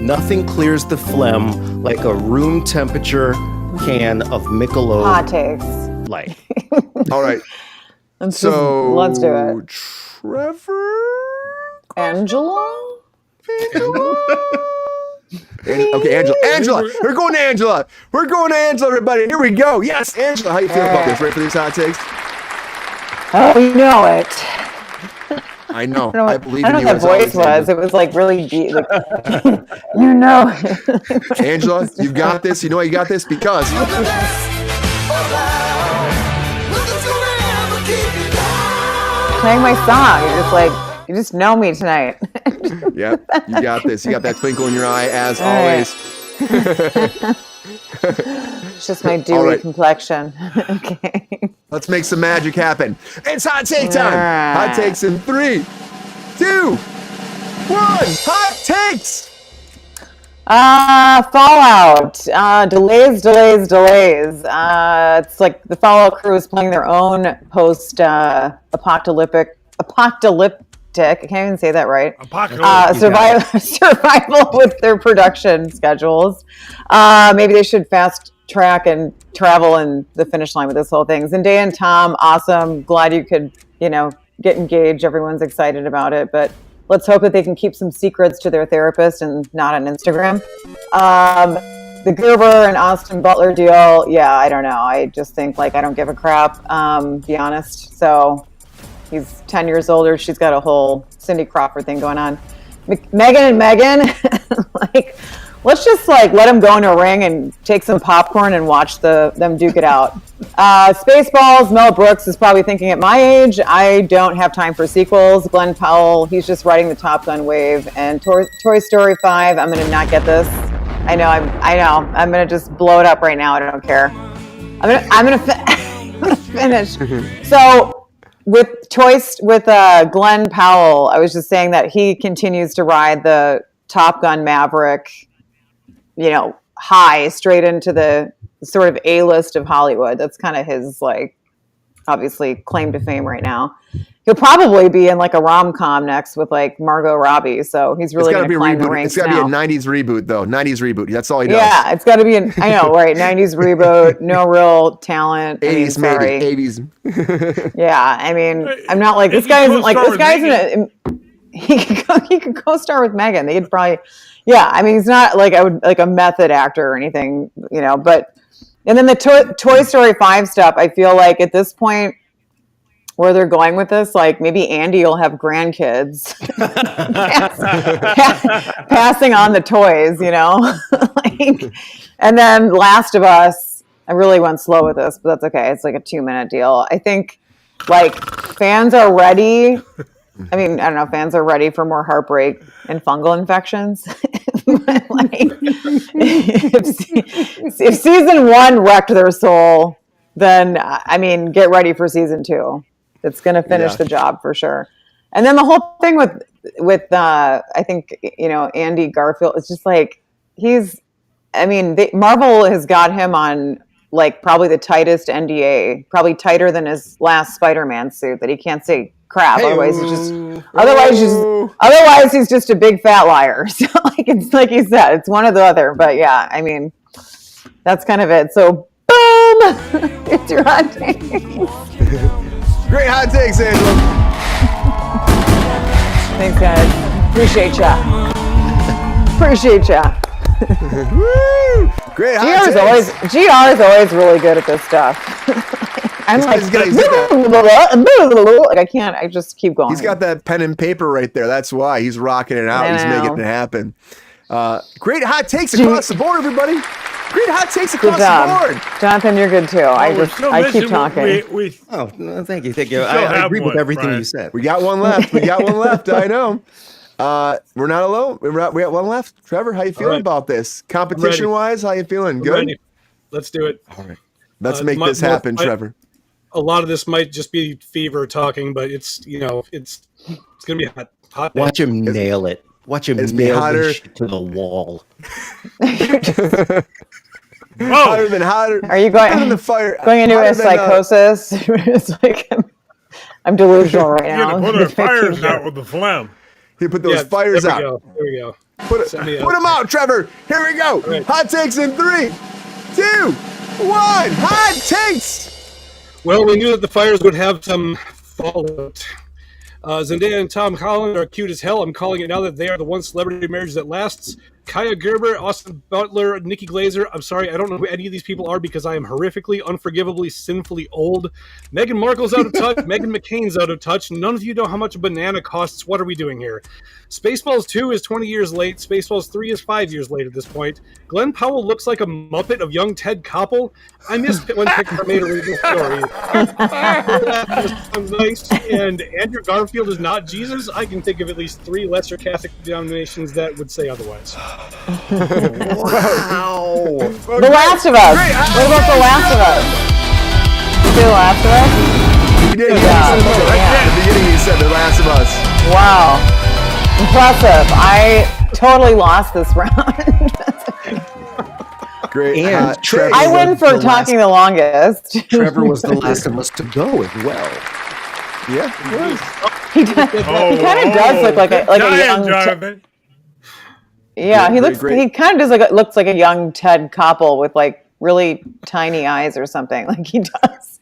Nothing clears the phlegm like a room temperature can of Michelob
Hot takes.
Light.
All right.
So let's do it.
Trevor.
Angela?
Okay, Angela. We're going to Angela. Everybody. Here we go. Yes, Angela. How you feeling about this? Ready for these hot takes?
Oh, you know it.
I know.
I don't know
I
what,
believe
I
in
don't
you.
know what
as
that voice
always,
was. It was like really deep. Like, you know it.
Angela, you've got this. You know why you got this? Because
Playing my song. You're just like, you just know me tonight.
yeah, you got this. You got that twinkle in your eye as
All
always.
It's just my dewy
right.
complexion. Okay.
Let's make some magic happen. It's hot take time.
All right.
Hot takes in 3, 2, 1. Hot takes.
Fallout. Delays. It's like the Fallout crew is playing their own post-apocalyptic. I can't even say that right.
Apocalypse.
Survival with their production schedules. Maybe they should fast track and travel in the finish line with this whole thing. Zendaya and Tom, awesome. Glad you could, get engaged. Everyone's excited about it, but let's hope that they can keep some secrets to their therapist and not on Instagram. The Gerber and Austin Butler deal, yeah, I don't know. I just think I don't give a crap, be honest. So he's 10 years older. She's got a whole Cindy Crawford thing going on. Megan, let's just let them go in a ring and take some popcorn and watch them duke it out. Spaceballs, Mel Brooks is probably thinking at my age, I don't have time for sequels. Glen Powell, he's just riding the Top Gun wave. And Toy Story 5, I'm going to not get this. I know. I'm going to just blow it up right now. I don't care. I'm going to finish. So with Glen Powell, I was just saying that he continues to ride the Top Gun Maverick, high straight into the sort of A-list of Hollywood. That's kind of his obviously claim to fame right now. He'll probably be in a rom-com next with Margot Robbie. So he's really going to climb the ranks.
It's got to be a
now.
90s reboot though. 90s reboot. That's all he does.
Yeah, it's got to be I know, right? 90s reboot, no real talent.
80s
sorry.
maybe. 80s.
Yeah, I'm not this guy isn't this guy's he could co-star with Megan. They could probably, yeah. He's not a method actor or anything, but, and then the Toy Story 5 stuff, I feel at this point where they're going with this, maybe Andy will have grandkids passing on the toys, and then Last of Us, I really went slow with this, but that's okay. It's a 2-minute deal. I think fans are ready. I don't know, fans are ready for more heartbreak and fungal infections. if season 1 wrecked their soul, then, get ready for season 2. It's going to finish the job for sure. And then the whole thing with I think Andy Garfield, it's just like Marvel has got him on like probably the tightest NDA, probably tighter than his last Spider-Man suit that he can't say crap. Otherwise he's just a big fat liar. So it's like you said, it's one or the other. But yeah, I mean, that's kind of it. So boom, it's your hot take.
Great hot takes, Angela.
Thanks, guys. Appreciate ya.
Woo! Great hot takes.
GR is always really good at this stuff. I'm like I can't. I just keep going.
He's got that pen and paper right there. That's why he's rocking it out. He's making it happen. Great hot takes across the board, everybody. Great hot takes across the board.
Jonathan, you're good too. I keep talking.
Thank you. I agree with everything you said.
We got one left. I know. We're not alone. We got one left. Trevor, how you feeling about this? Competition-wise, how you feeling? Good?
Ready. Let's do it.
All right. Let's make this happen, Trevor.
A lot of this might just be fever talking, but it's going to be hot.
Watch him nail it. Watch him nail this shit to the wall.
Hotter than hotter.
Are you going
the fire?
Going into a psychosis? It's like I'm delusional right now.
You're gonna put our fires out with the phlegm.
You put those fires out.
There we go.
Put them out, Trevor. Here we go. Right. Hot takes in 3, 2, 1. Hot takes.
Well, we knew that the fires would have some fallout. Zendaya and Tom Holland are cute as hell. I'm calling it now that they are the one celebrity marriage that lasts. Kaya Gerber, Austin Butler, Nikki Glaser. I'm sorry, I don't know who any of these people are because I am horrifically, unforgivably, sinfully old. Meghan Markle's out of touch. Meghan McCain's out of touch. None of you know how much a banana costs. What are we doing here? Spaceballs 2 is 20 years late. Spaceballs 3 is 5 years late at this point. Glen Powell looks like a Muppet of young Ted Koppel. I miss when Pixar made a original story. Sounds nice. And Andrew Garfield is not Jesus. I can think of at least 3 lesser Catholic denominations that would say otherwise.
Wow.
The Last of Us. What about The Last of Us? The Last of Us?
You did. At the beginning you said The Last of Us.
Wow. Impressive. I totally lost this round.
Great.
And Trevor
I win for talking the longest.
Trevor was the last of us to go as well.
Yeah.
He kind of does look like a young
Jonathan.
Yeah, he kind of does looks like a young Ted Koppel with like really tiny eyes or something. Like he does.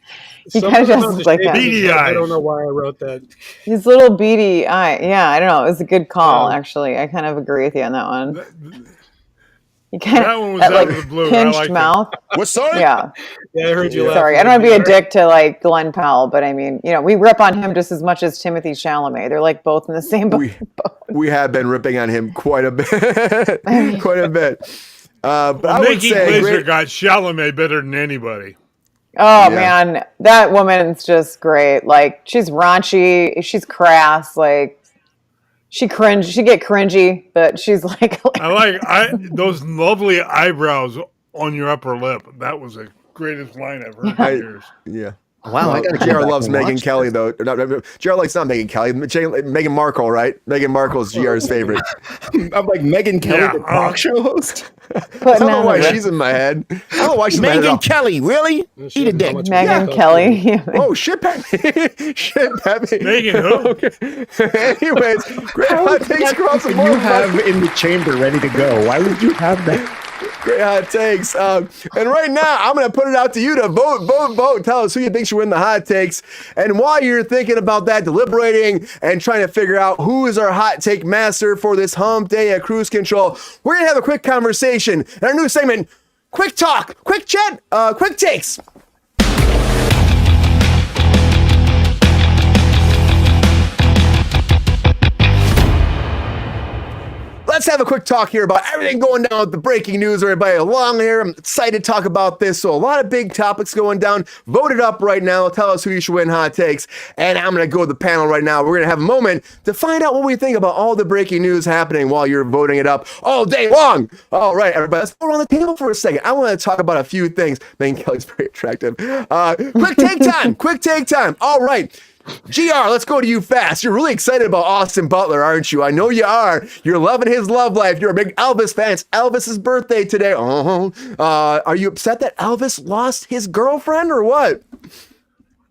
He kind of just looks like that.
Beady eyes.
I don't know why I wrote that.
His little beady eye. Yeah, I don't know. It was a good call, actually. I kind of agree with you on that one. He kind
that
of
one was
that,
out
like
of the blue.
pinched mouth.
What's sorry?
Yeah.
Yeah, I heard you laugh.
Sorry, I don't want to be a dick to like Glen Powell, but I mean, we rip on him just as much as Timothy Chalamet. They're like both in the same boat.
We have been ripping on him quite a bit. But I would
Nikki
say
Glaser got Chalamet better than anybody.
Oh man, that woman's just great. Like she's raunchy, she's crass, like she get cringy, but she's like
I like those lovely eyebrows on your upper lip. That was the greatest line I've heard in years.
Yeah.
Wow, I got
JR loves Megyn Kelly though. JR likes not Megyn Kelly. Meghan Markle, right? Meghan Markle's JR's favorite.
I'm like Megyn Kelly, the talk show host.
I don't know why she's in my head. I don't know why she's in my head.
Megyn Kelly, really? Eat a dick.
Megyn Kelly.
Oh shit, Peppy. Shit, Peppy.
Megyn who?
Okay. Anyways, great hot takes across the board.
You have in the chamber ready to go. Why would you have that?
Great hot takes. And right now, I'm going to put it out to you to vote. Tell us who you think should win the hot takes. And while you're thinking about that, deliberating and trying to figure out who is our hot take master for this hump day at Kruse Control, we're going to have a quick conversation in our new segment, Quick Talk, Quick Chat, Quick Takes. Let's have a quick talk here about everything going down with the breaking news. Everybody along here. I'm excited to talk about this. So a lot of big topics going down. Vote it up right now. Tell us who you should win hot takes. And I'm going to go to the panel right now. We're going to have a moment to find out what we think about all the breaking news happening while you're voting it up all day long. All right, everybody, let's go around the table for a second. I want to talk about a few things. Megyn Kelly's very attractive. Quick take time. Quick take time. All right. GR, let's go to you fast. You're really excited about Austin Butler, aren't you? I know you are. You're loving his love life. You're a big Elvis fan. It's Elvis's birthday today. Are you upset that Elvis lost his girlfriend or what?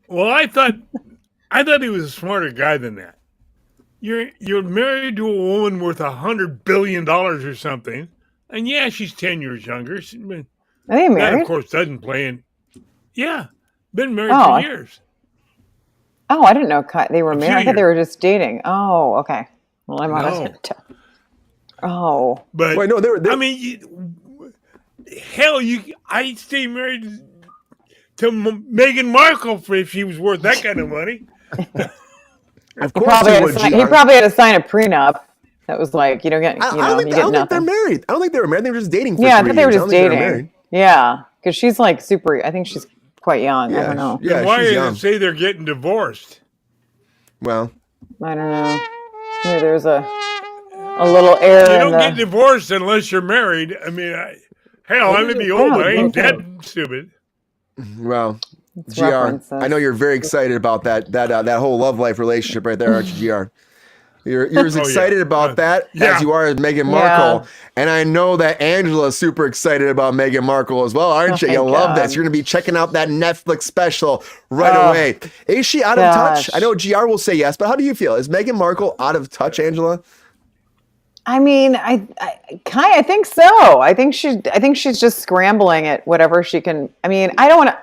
Well, I thought he was a smarter guy than that. You're married to a woman worth $100 billion or something, and yeah, she's 10 years younger.
Are they married?
That, of course, doesn't play in. Yeah, been married for years.
Oh, I didn't know they were married. I thought they were just dating. Oh, okay. Well, I'm not. Oh,
but
wait, no, they're
I mean, I stay married to Meghan Markle if she was worth that kind of money.
Of course,
he probably had to sign a prenup. That was like, I don't
think they're married. I don't think they were married. They were just dating for 3
years.
years.
I thought they were just dating. Yeah, because she's like super. I think she's quite young.
Yeah,
I don't know.
Yeah,
why did they say they're getting divorced?
Well,
I don't know. Maybe there's a little error.
You don't get divorced unless you're married. I mean, I may be old, but I ain't that stupid.
Well, GR, I know you're very excited about that whole love life relationship right there, aren't you, GR? You're as excited about that as you are as Meghan Markle. Yeah. And I know that Angela's super excited about Meghan Markle as well, aren't you? You'll love this. You're going to be checking out that Netflix special right away. Is she out of touch? I know GR will say yes, but how do you feel? Is Meghan Markle out of touch, Angela?
I mean, I think so. I think she's just scrambling at whatever she can. I mean, I don't want to.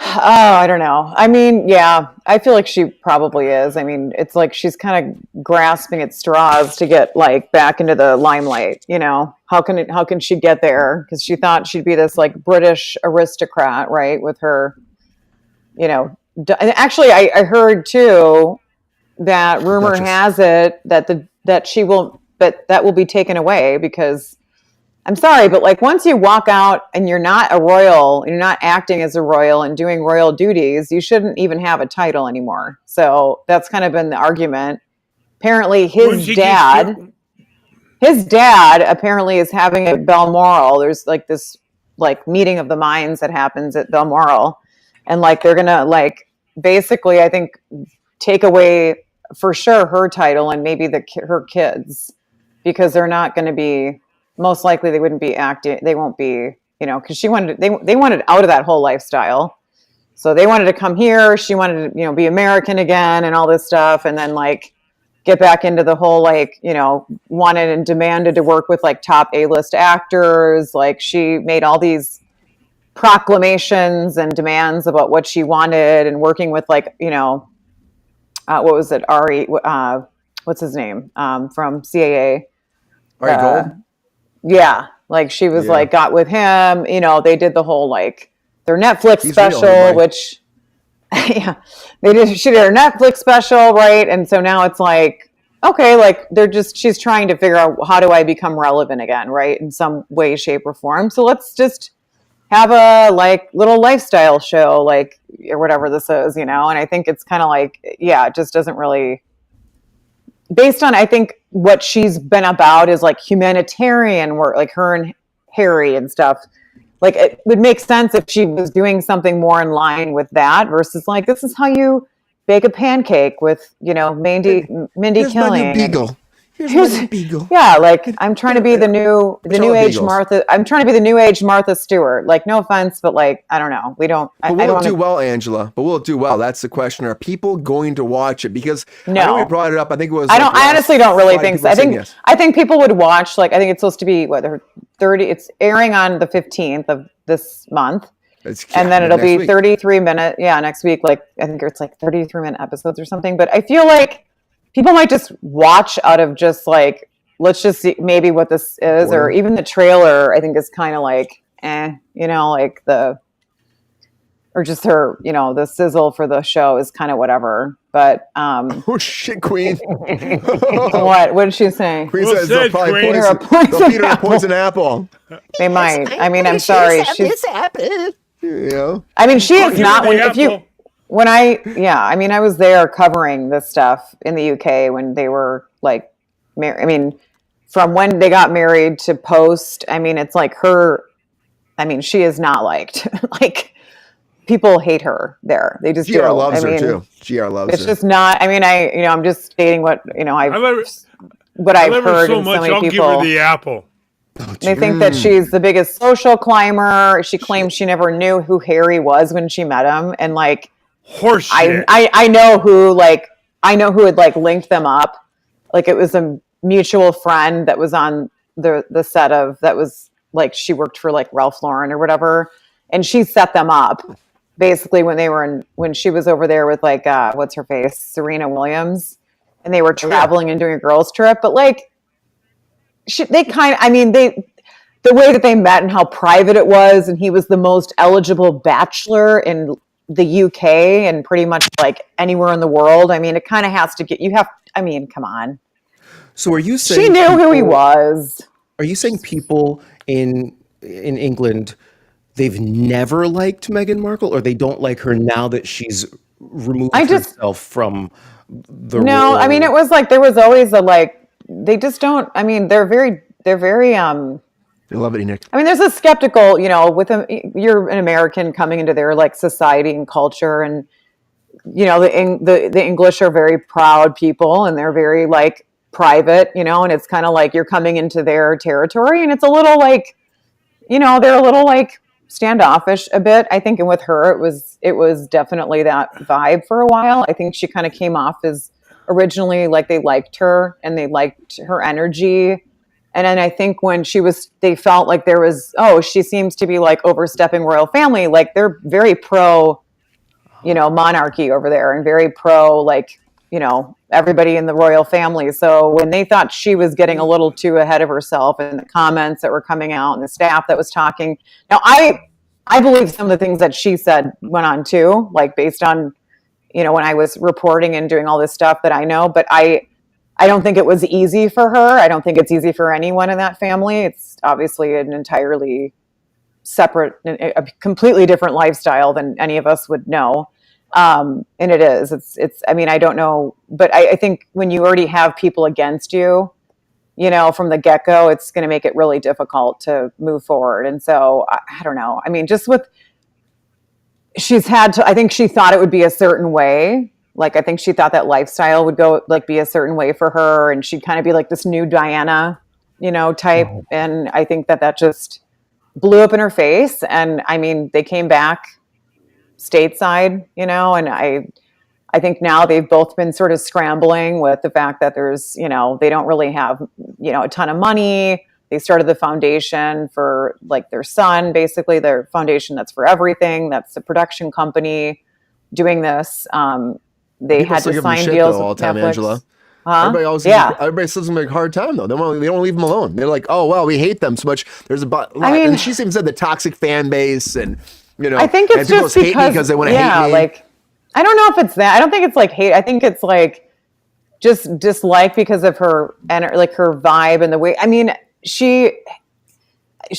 Oh, I don't know. I mean, yeah, I feel like she probably is. I mean, it's like she's kind of grasping at straws to get like back into the limelight. How can she get there? Because she thought she'd be this like British aristocrat, right? With her, actually, I heard too that rumor has it that she will. But that will be taken away because I'm sorry, but like once you walk out and you're not a royal, you're not acting as a royal and doing royal duties, you shouldn't even have a title anymore. So that's kind of been the argument. Apparently his dad apparently is having at Balmoral. There's like this like meeting of the minds that happens at Balmoral. And like, they're going to like, basically, I think take away for sure her title and maybe her kids. Because they're not going to be, most likely they wouldn't be acting, they won't be, because they wanted out of that whole lifestyle. So they wanted to come here. She wanted to, be American again and all this stuff. And then like get back into the whole, like, wanted and demanded to work with like top A-list actors. Like she made all these proclamations and demands about what she wanted and working with like, what was it? What's his name? From CAA.
Gold?
Yeah, like she was like got with him. They did the whole like their Netflix special,
real,
which she did her Netflix special, right? And so now it's like okay, like she's trying to figure out how do I become relevant again, right? In some way, shape, or form. So let's just have a like little lifestyle show, like or whatever this is, And I think it's kind of like it just doesn't really. Based on, I think, what she's been about is like humanitarian work, like her and Harry and stuff. Like it would make sense if she was doing something more in line with that versus like, this is how you bake a pancake with, Mindy
Here's
Killing.
My new beagle. Here's my new beagle.
Yeah, like I'm trying to be the new age Martha. I'm trying to be the new age Martha Stewart. Like, no offense, but like, I don't know. We don't.
But will it do well, Angela? But will it do well? That's the question. Are people going to watch it? Because I know we brought it up. I think it was.
I honestly don't really think so. I think people would watch. Like, I think it's supposed to be what 30. It's airing on the 15th of this month. And then it'll be 33 minute. Yeah, next week. Like I think it's like 33-minute episodes or something. But I feel like people might just watch out of just like, let's just see maybe what this is, or even the trailer. I think is kind of like, like or just her, the sizzle for the show is kind of whatever. But
oh shit, Queen!
What did she say?
Queen says they'll probably feed her a poison apple.
They might. I mean, I'm sorry.
I
mean, she is not. I was there covering this stuff in the UK when they were like married. I mean, from when they got married to post, I mean, it's like her. I mean, she is not liked. Like, people hate her there. They just
GR
do.
loves her too. GR loves her.
It's just not. I mean, I'm just stating what I've heard
so
in
much.
so many
I'll
people.
give her the apple.
They think that she's the biggest social climber. She claims she never knew who Harry was when she met him, and like,
horse shit.
I know who had like linked them up. Like it was a mutual friend that was on the set of that was like she worked for like Ralph Lauren or whatever, and she set them up basically when she was over there with like what's her face, Serena Williams, and they were traveling and doing a girls trip, but like. The way that they met and how private it was, and he was the most eligible bachelor in the UK and pretty much like anywhere in the world. I mean, it kind of has to come on.
So are you saying
she knew who he was?
Are you saying people in England, they've never liked Meghan Markle, or they don't like her now that she's removed herself from the role?
No, I mean, it was like there was always a like. They just don't. I mean, they're very. They
love it, Nick.
I mean, there's a skeptical. With them, you're an American coming into their like society and culture, and the English are very proud people, and they're very like private, and it's kind of like you're coming into their territory, and it's a little like, they're a little like standoffish a bit. I think, and with her, it was definitely that vibe for a while. I think she kind of came off as. Originally, like they liked her and they liked her energy, and then I think when they felt like there was, she seems to be like overstepping royal family. Like they're very pro, monarchy over there, and very pro like everybody in the royal family. So when they thought she was getting a little too ahead of herself, and the comments that were coming out, and the staff that was talking, now I believe some of the things that she said went on too, like based on. When I was reporting and doing all this stuff that I know, but I don't think it was easy for her. I don't think it's easy for anyone in that family. It's obviously an entirely separate, a completely different lifestyle than any of us would know. And it is, I mean, I don't know, but I think when you already have people against you, from the get-go, it's going to make it really difficult to move forward. And so I don't know. I mean, just with, I think she thought it would be a certain way. Like, I think she thought that lifestyle would go like be a certain way for her. And she'd kind of be like this new Diana, type. Oh. And I think that just blew up in her face. And I mean, they came back stateside, and I think now they've both been sort of scrambling with the fact that there's, they don't really have, a ton of money. They started the foundation for like their son, basically their foundation that's for everything. That's the production company doing this. They
People
had to sign deals
all
with
the time,
Netflix.
Angela. Everybody says them like hard time though. They don't leave them alone. They're like, oh well, we hate them so much. There's and she even said the toxic fan base, and
I think it's just
because they want to hate me.
Like I don't know if it's that. I don't think it's like hate. I think it's like just dislike because of her and like her vibe and the way. I mean. She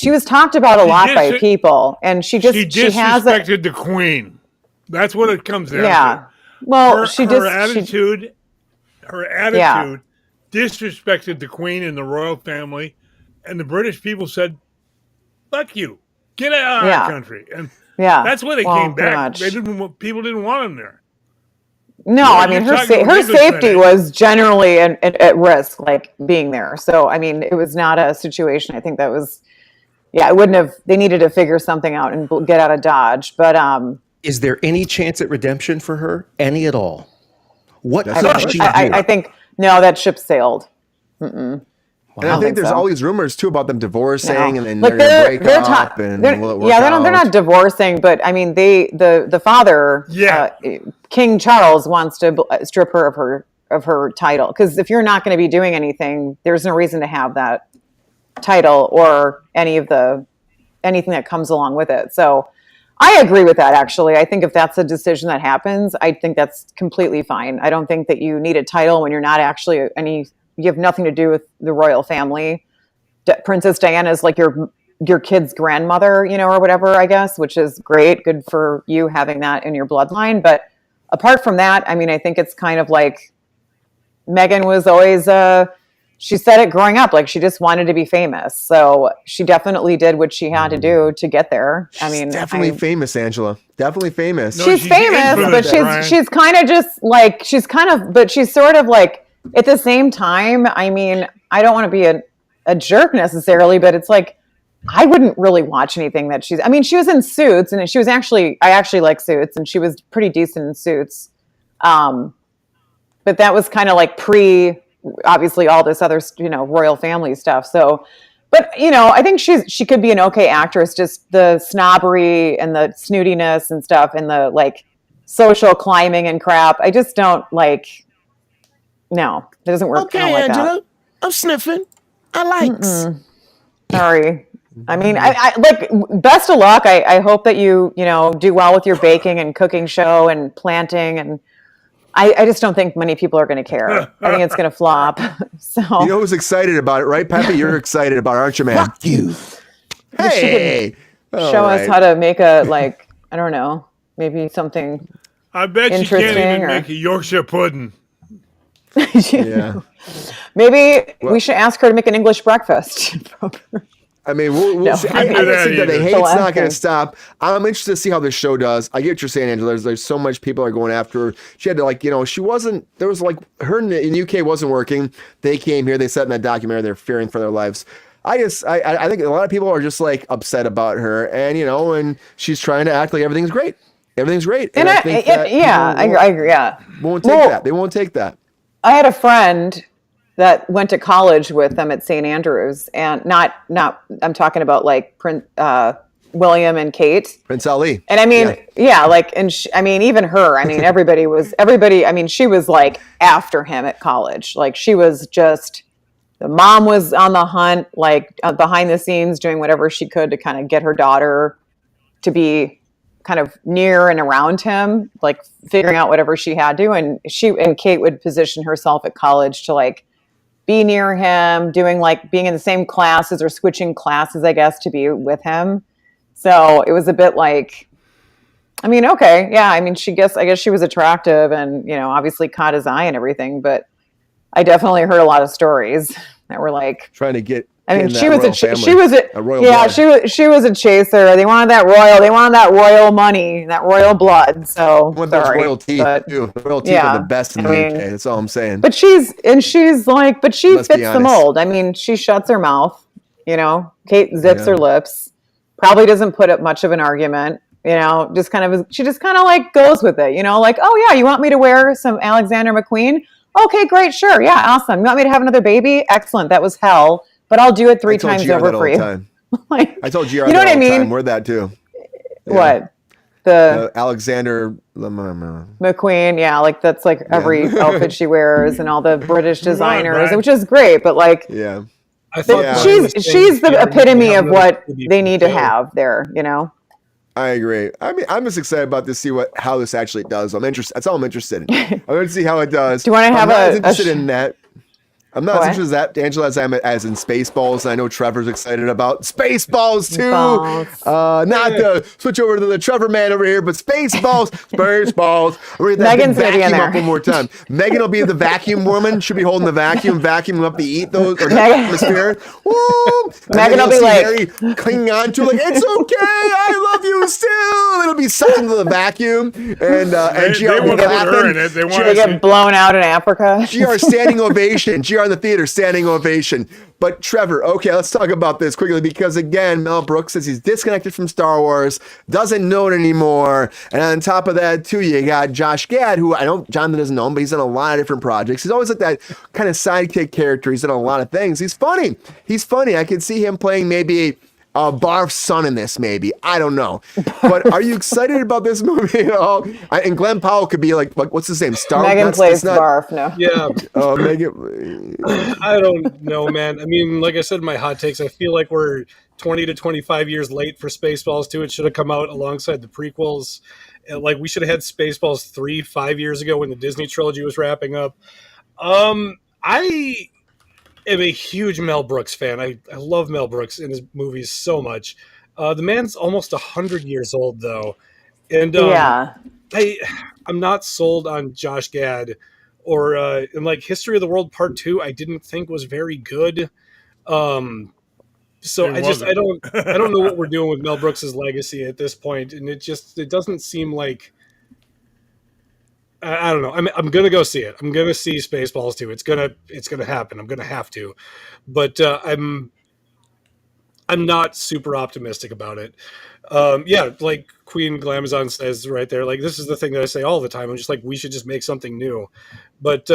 was talked about a lot by people, and she
disrespected the Queen. That's what it comes down to.
Well,
her attitude disrespected the Queen and the royal family, and the British people said, "Fuck you, get out of our country." And that's why they came back. People didn't want them there.
No, I mean her safety was generally at risk, like being there. So I mean, it was not a situation. I think that was, it wouldn't have. They needed to figure something out and get out of Dodge. But
is there any chance at redemption for her? Any at all? What
could she do? I think no, that ship sailed. Mm-mm.
And I think there's all these rumors too about them divorcing, and then they're going to break up.
They're not divorcing, but I mean, the father, King Charles, wants to strip her of her title, because if you're not going to be doing anything, there's no reason to have that title or anything that comes along with it. So I agree with that. Actually, I think if that's a decision that happens, I think that's completely fine. I don't think that you need a title when you're not actually you have nothing to do with the royal family. Princess Diana is like your kid's grandmother, or whatever, I guess, which is great. Good for you having that in your bloodline. But apart from that, I mean, I think it's kind of like Meghan was always she said it growing up, like she just wanted to be famous. So she definitely did what she had to do to get there. I mean,
definitely famous, Angela. Definitely famous.
No,
she's famous, but
Brian.
she's kind of just like, but she's sort of like, at the same time, I mean, I don't want to be a jerk necessarily, but it's like, I wouldn't really watch anything that she was in Suits, and I actually like Suits, and she was pretty decent in Suits. But that was kind of like obviously all this other, royal family stuff. So, but I think she could be an okay actress, just the snobbery and the snootiness and stuff and the like social climbing and crap. I just don't like, no, it doesn't work.
Okay,
I don't like
Angela,
that.
I'm sniffing. I likes.
Sorry. I mean, I like, best of luck. I hope that you do well with your baking and cooking show and planting, and I just don't think many people are going to care. I think it's going to flop. So
You know who's excited about it, right, Peppy? You're excited about it, aren't you, man?
Fuck you.
Hey,
show us how to make I don't know, maybe something.
I bet you
Interesting,
can't even
or-
make a Yorkshire pudding.
Yeah.
Maybe we should ask her to make an English breakfast.
I mean, we'll see. I
Can't do that
think that the
either.
hate's
So
not going
laughing.
to stop. I'm interested to see how this show does. I get what you're saying, Angela. There's so much people are going after her. She had to, she wasn't, there was her in the UK wasn't working. They came here, they sat in that documentary, they're fearing for their lives. I think a lot of people are just upset about her, and and she's trying to act like everything's great. Everything's great.
And
I think that
I agree. Yeah.
won't take that. They won't take that.
I had a friend that went to college with them at St. Andrews, and not I'm talking about Prince William and Kate.
Prince Ali.
And I mean, even her, everybody, she was after him at college. She was just, the mom was on the hunt, behind the scenes doing whatever she could to kind of get her daughter to be kind of near and around him, figuring out whatever she had to. And Kate would position herself at college to be near him, doing being in the same classes or switching classes, I guess, to be with him. So it was a bit okay. Yeah. I guess she was attractive and, obviously caught his eye and everything, but I definitely heard a lot of stories that were
Trying to get.
she was
a royal blood.
she was a chaser. They wanted that royal money, that royal blood. So
With those
sorry,
royal teeth,
but,
too. The royal teeth are the best in the UK. That's all I'm saying.
But she
Let's
fits
be
the
honest.
mold. She shuts her mouth. Kate zips her lips. Probably doesn't put up much of an argument. She just kind of goes with it. Oh yeah, you want me to wear some Alexander McQueen? Okay, great, sure, yeah, awesome. You want me to have another baby? Excellent. That was hell. But I'll do it 3 times over for you.
I told GR
you know what I mean?
time. We're that too. Yeah.
What? The
Alexander
McQueen, yeah, that's every outfit she wears and all the British designers,
Brian.
which is great, but
yeah.
I thought
Yeah.
Brian was saying
she's the
Kate
epitome
had
of
another
what
baby
they need to
too.
have there,
I agree. I mean, I'm just excited about to see how this actually does. I'm interested. That's all I'm interested in. I'm going to see how it does.
Do you want to have
I'm not as interested in that. I'm not
What?
as interested in that, Angela, as in Spaceballs. And I know Trevor's excited about Spaceballs too.
Balls.
Not to switch over to the Trevor man over here, but Spaceballs, Spaceballs. Read that
Megan's gonna be in
vacuum
there.
up one more time. Megan will be the vacuum woman. She'll be holding the vacuum, vacuuming up the eat those or the
Megan-
atmosphere. Woo! And
Megan
then
will
you'll
be
see
like-
Harry clinging on to it, it's okay, I love you still. And it'll be sucked into the vacuum, and
They
GR will
want to put her
clapping.
in it. They
They
want to
get blown out in Africa.
GR standing ovation. GR in the theater standing ovation. But Trevor, okay, let's talk about this quickly because again, Mel Brooks says he's disconnected from Star Wars, doesn't know it anymore. And on top of that, too, you got Josh Gad, who I know Jonathan doesn't know him, but he's in a lot of different projects. He's always like that kind of sidekick character. He's in a lot of things. He's funny. I could see him playing maybe Barf's son in this, maybe. I don't know. But are you excited about this movie at all? And Glen Powell could be like what's his name?
Megan plays Barf. No.
Yeah,
Megan.
I don't know, man. I mean, like I said, in my hot takes, I feel like we're 20 to 25 years late for Spaceballs 2. It should have come out alongside the prequels. We should have had Spaceballs 3 5 years ago when the Disney trilogy was wrapping up. I am a huge Mel Brooks fan. I love Mel Brooks and his movies so much. The man's almost 100 years old, though. And
Yeah.
I'm not sold on Josh Gad or in like History of the World Part 2, I didn't think was very good. So
It
I
wasn't.
don't know what we're doing with Mel Brooks's legacy at this point, and it doesn't seem like, I don't know. I'm gonna go see it. I'm gonna see Spaceballs too. It's gonna happen. I'm gonna have to, but I'm not super optimistic about it. Yeah, like Queen Glamazon says right there, like this is the thing that I say all the time. I'm just like, we should just make something new, but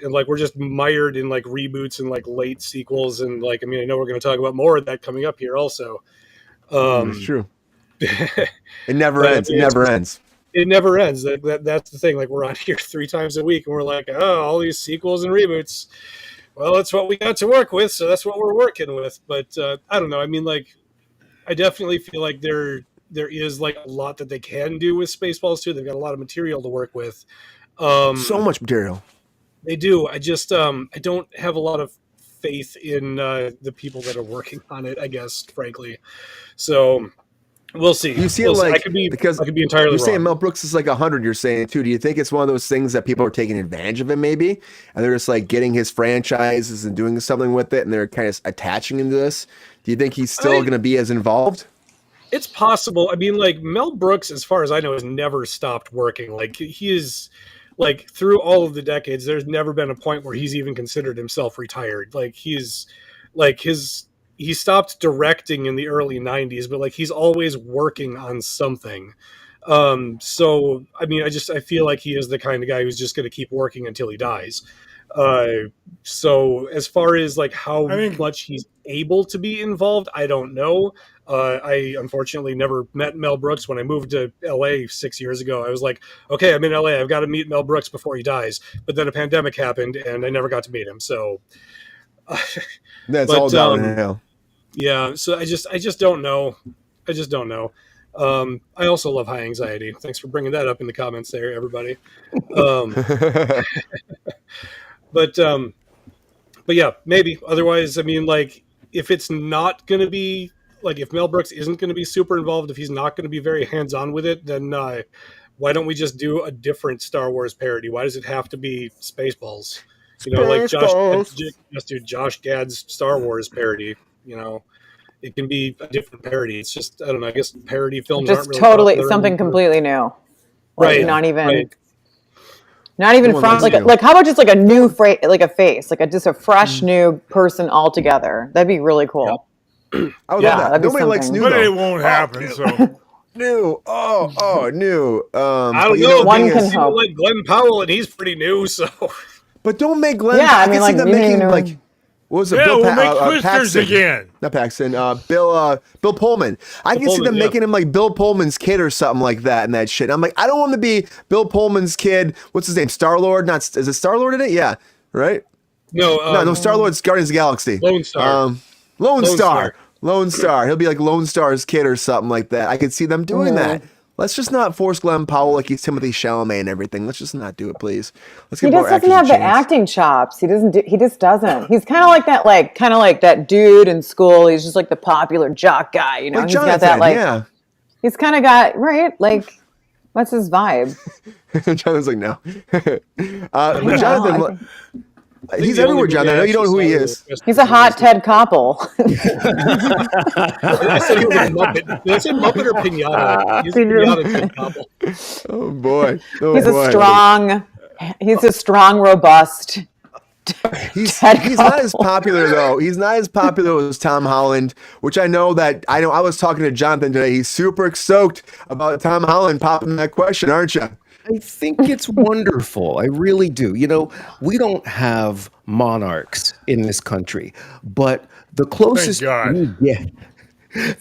and like we're just mired in like reboots and like late sequels, and like, I mean, I know we're going to talk about more of that coming up here also.
It's true. It never
but, I
ends. It
mean,
never ends.
It never ends. That's the thing. Like we're on here 3 times a week, and we're like, oh, all these sequels and reboots. Well, that's what we got to work with, so that's what we're working with. But I don't know. I mean, like, I definitely feel like there is like a lot that they can do with Spaceballs too. They've got a lot of material to work with.
So much material.
They do. I just I don't have a lot of faith in the people that are working on it, I guess, frankly. So we'll see.
You see
We'll
it
see.
like,
I could be entirely
you're
wrong.
saying Mel Brooks is like 100. You're saying too. Do you think it's one of those things that people are taking advantage of him maybe, and they're just like getting his franchises and doing something with it, and they're kind of attaching him to this? Do you think he's still going to be as involved?
It's possible. I mean, like Mel Brooks, as far as I know, has never stopped working. Like he is, like through all of the decades, there's never been a point where he's even considered himself retired. Like he stopped directing in the early '90s, but like he's always working on something. So I mean, I feel like he is the kind of guy who's just going to keep working until he dies. So as far as like how much he's able to be involved, I don't know. I unfortunately never met Mel Brooks. When I moved to LA 6 years ago, I was like, okay, I'm in LA. I've got to meet Mel Brooks before he dies. But then a pandemic happened and I never got to meet him. So
that's all downhill.
Yeah. So I just don't know. I just don't know. I also love high anxiety. Thanks for bringing that up in the comments there, everybody. But yeah, maybe. Otherwise, I mean, like, if it's not going to be, like, if Mel Brooks isn't going to be super involved, if he's not going to be very hands-on with it, then why don't we just do a different Star Wars parody? Why does it have to be Spaceballs? You know, like just do Josh Gad's Star Wars parody, you know. It can be a different parody. It's just, I don't know, I guess parody films
just
aren't really
totally
popular
something
anymore.
completely new. Like,
Right.
Not even...
Right.
Not even
Someone
from
likes
like how about just like a new like a face, like just a fresh new person altogether. That'd be really cool.
I would
Yeah,
love that.
that'd be
Nobody likes
something.
new
But
though.
it won't happen. So
New. Oh, new.
I don't
but you
know.
the
One
thing
can
is-
hope.
Like Glen Powell, and he's pretty new, so
But don't make Glenn.
Yeah, I mean,
can
like,
see them
you
making
know-
like. What was it?
yeah,
Bill
we'll make twisters
Paxton.
again.
Not Paxton. Bill Pullman. I can see
Pullman,
them
yeah.
making him like Bill Pullman's kid or something like that and that shit. I'm like, I don't want to be Bill Pullman's kid. What's his name? Star-Lord? Is it Star-Lord in it? Yeah. Right?
no,
No, Star-Lord's Guardians of the Galaxy.
Lone Star.
Lone Star.
Star.
Lone Star. He'll be like Lone Star's kid or something like that. I could see them doing that. Let's just not force Glen Powell like he's Timothy Chalamet and everything. Let's just not do it, please. Let's
He
give more
just doesn't
actors
have
a
the
chance.
acting chops. He doesn't. He just doesn't. He's kind of like that dude in school. He's just like the popular jock guy. You know,
Like
he's
Jonathan,
got that like.
yeah.
He's kind of got right. Like, what's his vibe?
Jonathan's like, no.
I
But Jonathan,
think-
he's
the only
everywhere, Jonathan. I know you don't know who he is.
He's a hot Ted Koppel.
I said he was a Muppet. Did I say Muppet or Pinata? He's a Pinata Ted Koppel.
Oh boy. Oh,
He's
boy.
a strong. He's a strong, robust.
He's
Ted
not as
Koppel.
popular though. He's not as popular as Tom Holland, which I know. I was talking to Jonathan today. He's super stoked about Tom Holland popping that question, aren't you?
I think it's wonderful. I really do. You know, we don't have monarchs in this country, but the closest
God.
we get,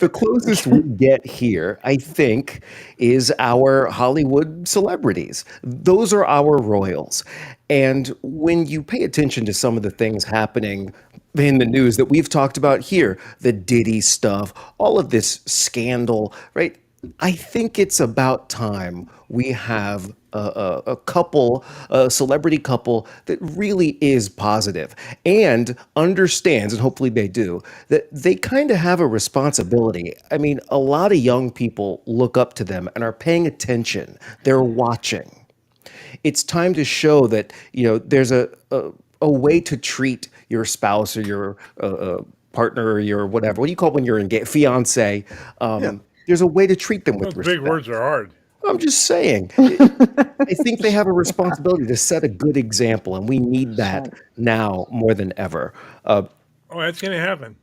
the closest we get here, I think, is our Hollywood celebrities. Those are our royals. And when you pay attention to some of the things happening in the news that we've talked about here, the Diddy stuff, all of this scandal, right? I think it's about time we have a couple, a celebrity couple that really is positive and understands, and hopefully they do, that they kind of have a responsibility. I mean, a lot of young people look up to them and are paying attention. They're watching. it's time to show that, there's a way to treat your spouse or your partner or your whatever. What do you call it when you're engaged? Fiance. There's a way to treat them with
Those
respect.
big words are hard.
I'm just saying. I think they have a responsibility to set a good example, and we need that now more than ever.
Oh, that's going to happen.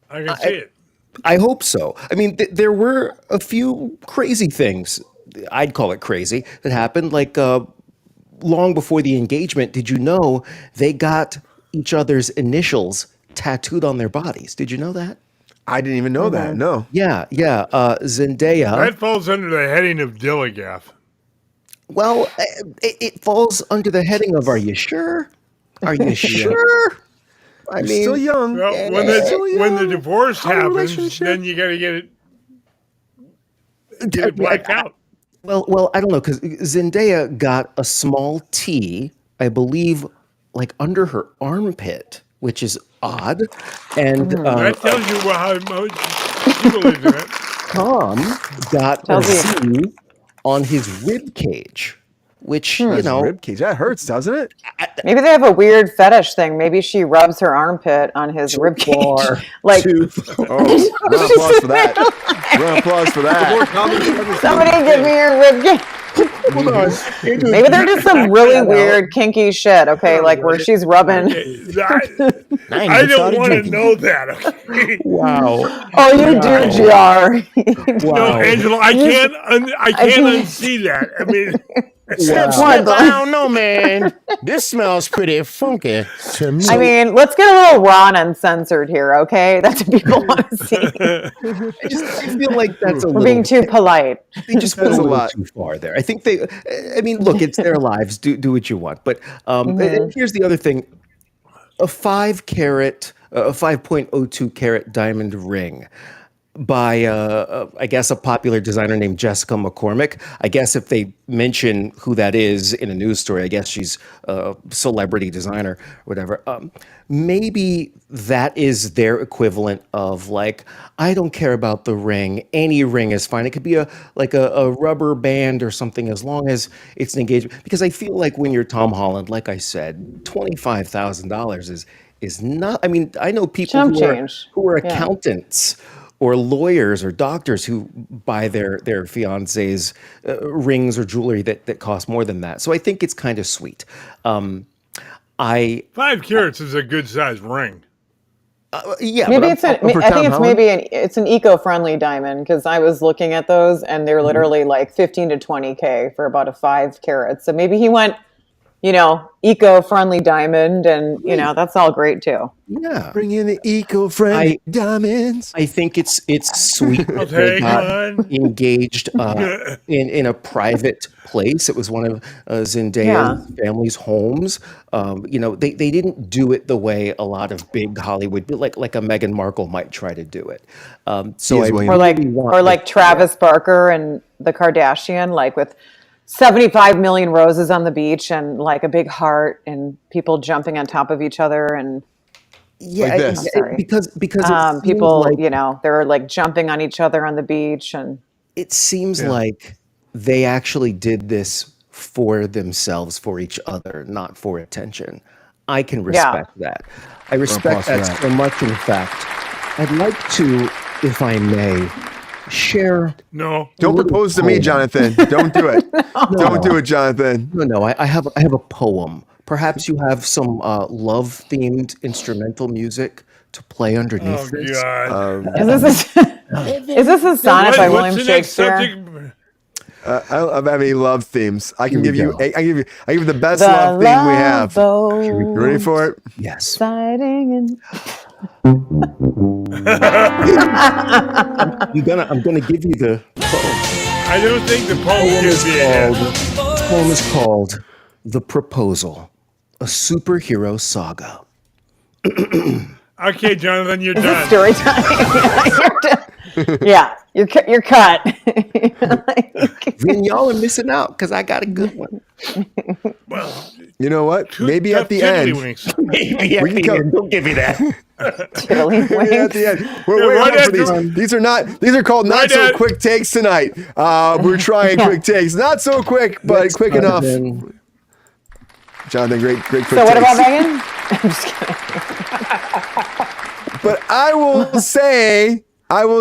I can see it.
I hope so. I mean, there were a few crazy things, I'd call it crazy, that happened. Like long before the engagement, did you know they got each other's initials tattooed on their bodies? Did you know that?
I didn't even know that. No.
Yeah. Zendaya.
That falls under the heading of Dilligaff.
Well, it falls under the heading of, are you sure? Are you sure? I
You're
mean,
still young.
Well, when the divorce happens, then you got to get it blacked out.
Well, I don't know, because Zendaya got a small T, I believe, like under her armpit, which is odd. And
That tells you how much she believes in it.
Tom got a Z on his rib cage, which,
rib cage. That hurts, doesn't it?
Maybe they have a weird fetish thing. Maybe she rubs her armpit on his rib cage. Like,
Round of applause for that. Round of applause for that.
somebody give me your rib cage. Maybe they're just some really weird kinky shit, okay? Like where she's rubbing.
I don't want to know that. Okay?
wow.
Oh, you do, GR.
No, Angela, I can't unsee that. I mean,
I don't know, man. This smells pretty funky to me.
I mean, let's get a little raw and uncensored here, okay? That's what people want to see.
I feel like that's
We're being too polite.
They just went a little too far there. I think look, it's their lives. Do what you want. But and here's the other thing. A 5.02 carat diamond ring by, I guess, a popular designer named Jessica McCormick. I guess if they mention who that is in a news story, I guess she's a celebrity designer or whatever. Maybe that is their equivalent of like, I don't care about the ring. Any ring is fine. It could be a rubber band or something as long as it's an engagement. Because I feel like when you're Tom Holland, like I said, $25,000 is not. I mean, I know people who are accountants. Or lawyers or doctors who buy their fiancés rings or jewelry that cost more than that. So I think it's kind of sweet. 5
carats is a good sized ring.
Yeah,
maybe I think it's it's an eco-friendly diamond because I was looking at those and they're literally like 15 to 20K for about a 5 carat. So maybe he went, eco-friendly diamond, and that's all great too.
Yeah,
bring in the eco-friendly diamonds.
I think it's sweet that they got engaged in a private place. It was one of Zendaya's family's homes. They didn't do it the way a lot of big Hollywood, like a Meghan Markle might try to do it.
Or like Travis Barker and the Kardashian, like with 75 million roses on the beach and like a big heart and people jumping on top of each other and
because
people they're like jumping on each other on the beach, and
it seems like they actually did this for themselves, for each other, not for attention. I can respect that. I respect that so much. In fact, I'd like to, if I may, share.
No,
don't propose to me, Jonathan. Don't do it. Don't do it, Jonathan.
No. I have a poem. Perhaps you have some love-themed instrumental music to play underneath this.
God.
Is this a sonnet by William Shakespeare?
I don't have any love themes. I can give you. I give you the best love theme we have. You ready for it?
Yes.
Exciting and.
I'm gonna give you the poem.
I don't think the poem
is called "The Proposal," a superhero saga.
Okay, Jonathan, you're done.
Story time. You're done. Yeah, you're cut.
Then y'all are missing out because I got a good one.
Well,
you know what? Maybe at the end.
Maybe at the end. Don't give me that.
Maybe at the end. We're waiting for these. These are called not so quick takes tonight. We're trying quick takes. Not so quick, but quick enough. Jonathan, great quick
So what
takes.
about Megan? I'm just kidding.
But I will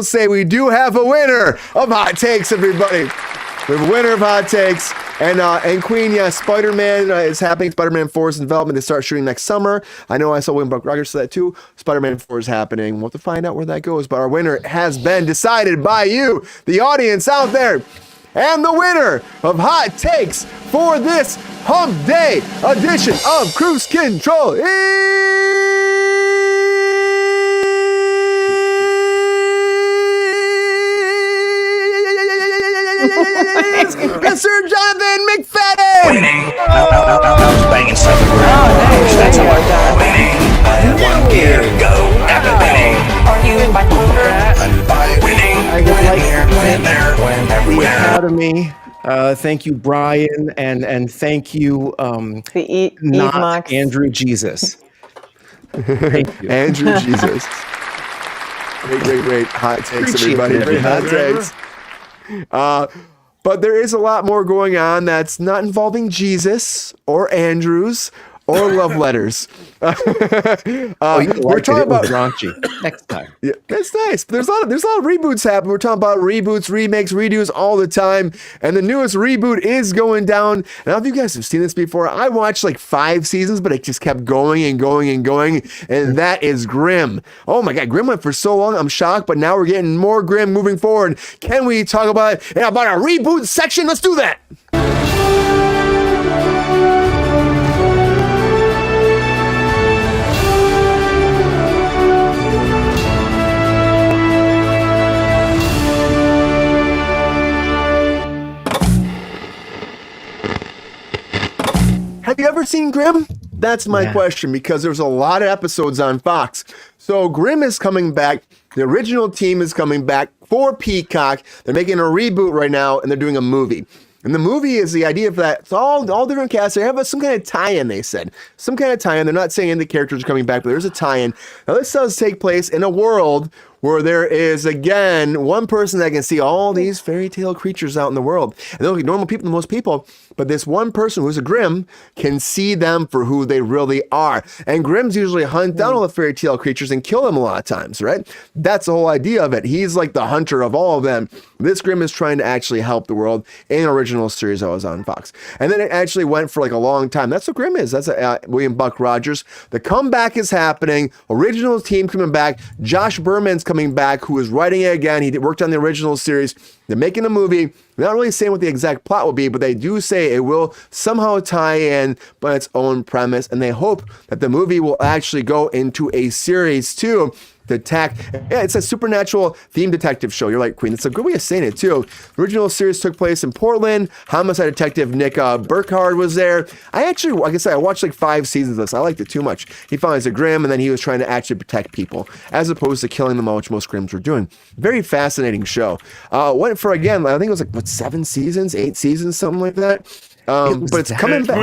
say we do have a winner of hot takes, everybody. We have a winner of hot takes. And Queen, yeah, Spider-Man is happening. Spider-Man 4 is in development to start shooting next summer. I know I saw William Buck Rogers say that too. Spider-Man 4 is happening. We'll have to find out where that goes. But our winner has been decided by you, the audience out there. And the winner of hot takes for this Hump Day edition of Kruse Control is Mr. Jonathan McFadden.
Winning. I was banging something.
Nice.
That's
There
how
you go, John.
winning. One gear, go. After winning. Are you bipolar? I'm by winning.
I would like
When there, when everywhere.
proud of me. Thank you, Brian, and thank you,
The Eve
not
Mox.
Andrew Jesus. Thank you.
Andrew Jesus. Great hot takes,
Appreciate
everybody.
it.
Great hot takes. But there is a lot more going on that's not involving Jesus or Andrews or love letters. We're talking about
raunchy. Next time.
yeah, that's nice. There's a lot of reboots happening. We're talking about reboots, remakes, redos all the time. And the newest reboot is going down. And I don't know if you guys have seen this before. I watched like 5 seasons, but it just kept going and going and going. And that is GRiMM. Oh my God, GRiMM went for so long. I'm shocked, but now we're getting more GRiMM moving forward. Can we talk about our reboot section? Let's do that. Have you ever seen GRiMM? That's my question, because there's a lot of episodes on Fox. So GRiMM is coming back. The original team is coming back for Peacock. They're making a reboot right now, and they're doing a movie. And the movie is the idea of that. It's all different casts. They have some kind of tie-in, they said. Some kind of tie-in. They're not saying the characters are coming back, but there's a tie-in. Now, this does take place in a world where there is, again, one person that can see all these fairy tale creatures out in the world. And they look like normal people to most people, but this one person who's a GRiMM can see them for who they really are. And GRiMMs usually hunt down all the fairy tale creatures and kill them a lot of times, right? That's the whole idea of it. He's like the hunter of all of them. This GRiMM is trying to actually help the world in an original series that was on Fox. And then it actually went for like a long time. That's what GRiMM is. That's William Buck Rogers. The comeback is happening. Original team coming back. Josh Berman's coming back, who is writing it again. He worked on the original series. They're making a movie. They're not really saying what the exact plot will be, but they do say it will somehow tie in by its own premise. And they hope that the movie will actually go into a series too. The attack. Yeah, it's a supernatural themed detective show. You're like, Queen. It's a good way of saying it too. The original series took place in Portland. Homicide detective Nick Burkhardt was there. I actually, like I said, I watched like 5 seasons of this. I liked it too much. He found as a GRiMM, and then he was trying to actually protect people as opposed to killing them all, which most GRiMMs were doing. Very fascinating show. Went for, again, I think it was like 7 seasons, 8 seasons, something like that. But it's coming back.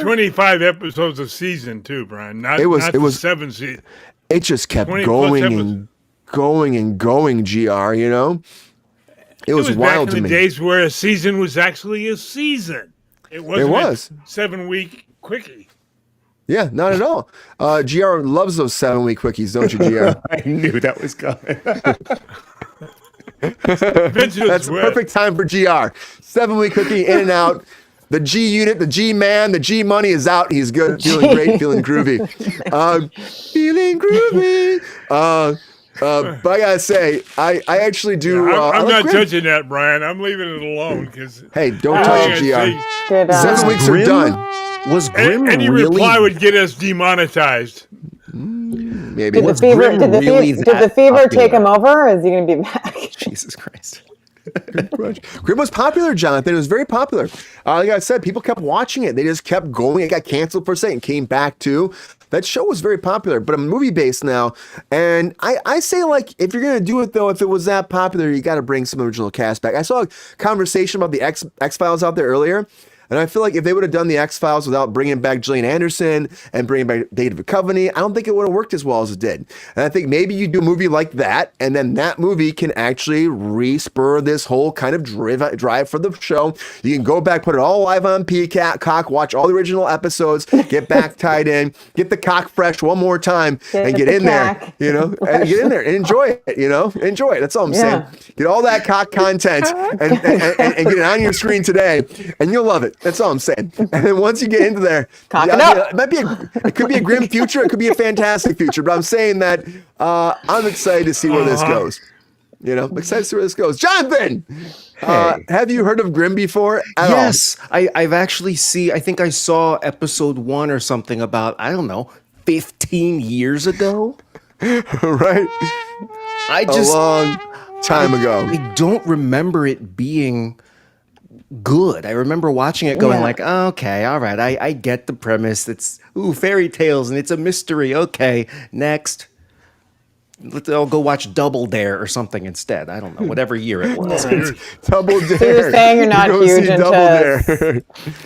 25 episodes a season too, Brian. Not,
It was-
not
it
the
was-
7 seasons.
It just kept
20
going
plus
and going and going, GR, you know? It was
back
wild
in
to
the
me.
days where a season was actually a season. It wasn't
was.
a 7-week quickie.
Yeah, not at all. GR loves those 7-week quickies, don't you, GR?
I knew that was coming.
Vince was
That's
wet.
perfect time for GR. 7-week quickie, in and out. The G unit, the G man, the G money is out. He's good, feeling great, feeling groovy. Feeling groovy. But I gotta say, I actually do. I
I'm
like
not
GRiMM.
judging that, Brian. I'm leaving it alone because
Hey, don't touch it, GR.
Good,
7 weeks are
GRiMM?
done.
Was GRiMM
any
really?
reply would get us demonetized.
Maybe.
Did the fever,
GRiMM
did the,
really
fe- did the
that
fever
popular?
take him over, or is he going to be back?
Jesus Christ.
GRiMM was popular, Jonathan. It was very popular. Like I said, people kept watching it. They just kept going. It got canceled for a second, came back too. That show was very popular, but a movie based now. And I say, like, if you're gonna do it though, if it was that popular, you got to bring some original cast back. I saw a conversation about the X-Files out there earlier. And I feel like if they would have done the X-Files without bringing back Gillian Anderson and bringing back David Duchovny, I don't think it would have worked as well as it did. And I think maybe you do a movie like that, and then that movie can actually re-spur this whole kind of drive for the show. You can go back, put it all live on Peacock, watch all the original episodes, get back tied in, get the cock fresh one more time, and get in there, you know, and get in there and enjoy it, you know, enjoy it. That's all I'm saying. Get all that cock content and get it on your screen today, and you'll love it. That's all I'm saying. And then once you get into there, it could be a grim future. It could be a fantastic future. But I'm saying that I'm excited to see where this goes. You know, I'm excited to see where this goes. Jonathan, have you heard of GRiMM before?
Yes, I've actually I think I saw episode 1 or something about, I don't know, 15 years ago.
Right? A long time ago.
I don't remember it being good. I remember watching it going like, okay, all right, I get the premise. It's fairy tales and it's a mystery. Okay, next. I'll go watch Double Dare or something instead. I don't know, whatever year it was.
Double Dare.
So you're saying you're not huge
into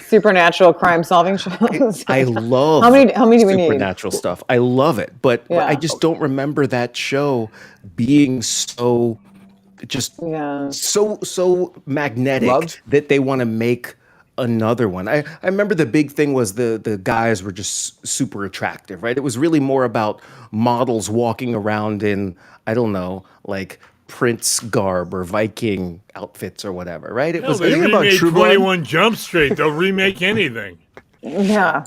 supernatural crime solving shows?
I love
how many do we need?
Supernatural stuff. I love it, but I just don't remember that show being so so magnetic that they want to make another one. I remember the big thing was the guys were just super attractive, right? It was really more about models walking around in, I don't know, like Prince garb or Viking outfits or whatever, right? It was
they remade 21 Jump Street. They'll remake anything.
Yeah.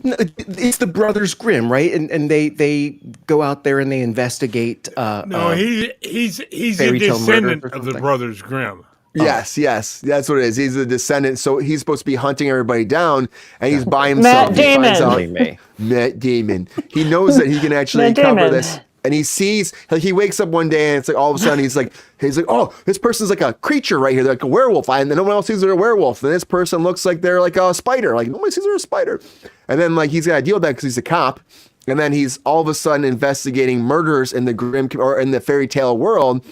No, it's the Brothers Grimm, right? And they go out there and they investigate.
He's a descendant of the Brothers Grimm.
Yes, that's what it is. He's a descendant, so he's supposed to be hunting everybody down, and he's by himself.
Matt Damon.
He finds out, Matt Damon. He knows that he can actually cover this, and he sees. He wakes up one day, and it's like all of a sudden he's like, oh, this person's like a creature right here, they're like a werewolf, and then no one else sees they're a werewolf. And this person looks like they're like a spider, like nobody sees they're a spider. And then like he's got to deal with that because he's a cop. And then he's all of a sudden investigating murders in the Grimm or in the fairy tale world.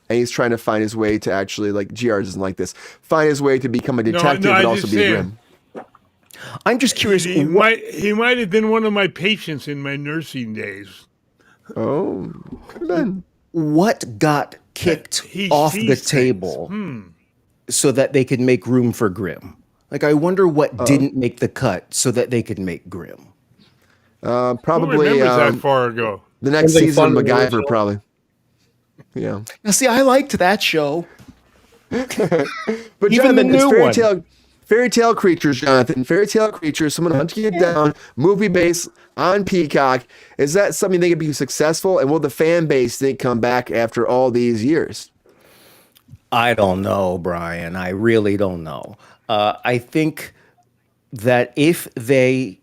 And he's trying to find his way to actually, like, GR doesn't like this, find his way to become a detective but also be a Grimm.
I'm just curious.
He might have been one of my patients in my nursing days.
Oh, could have been.
What got kicked off the table so that they could make room for GRiMM? Like, I wonder what didn't make the cut so that they could make GRiMM.
Probably.
Who remembers that far ago?
The next season of MacGyver, probably. Yeah.
Now, see, I liked that show.
But
even
Jonathan,
the new
fairy tale creatures, Jonathan. Fairy tale creatures, someone hunting it down, movie based on Peacock. Is that something that could be successful? And will the fan base think come back after all these years?
I don't know, Brian. I really don't know. I think that if they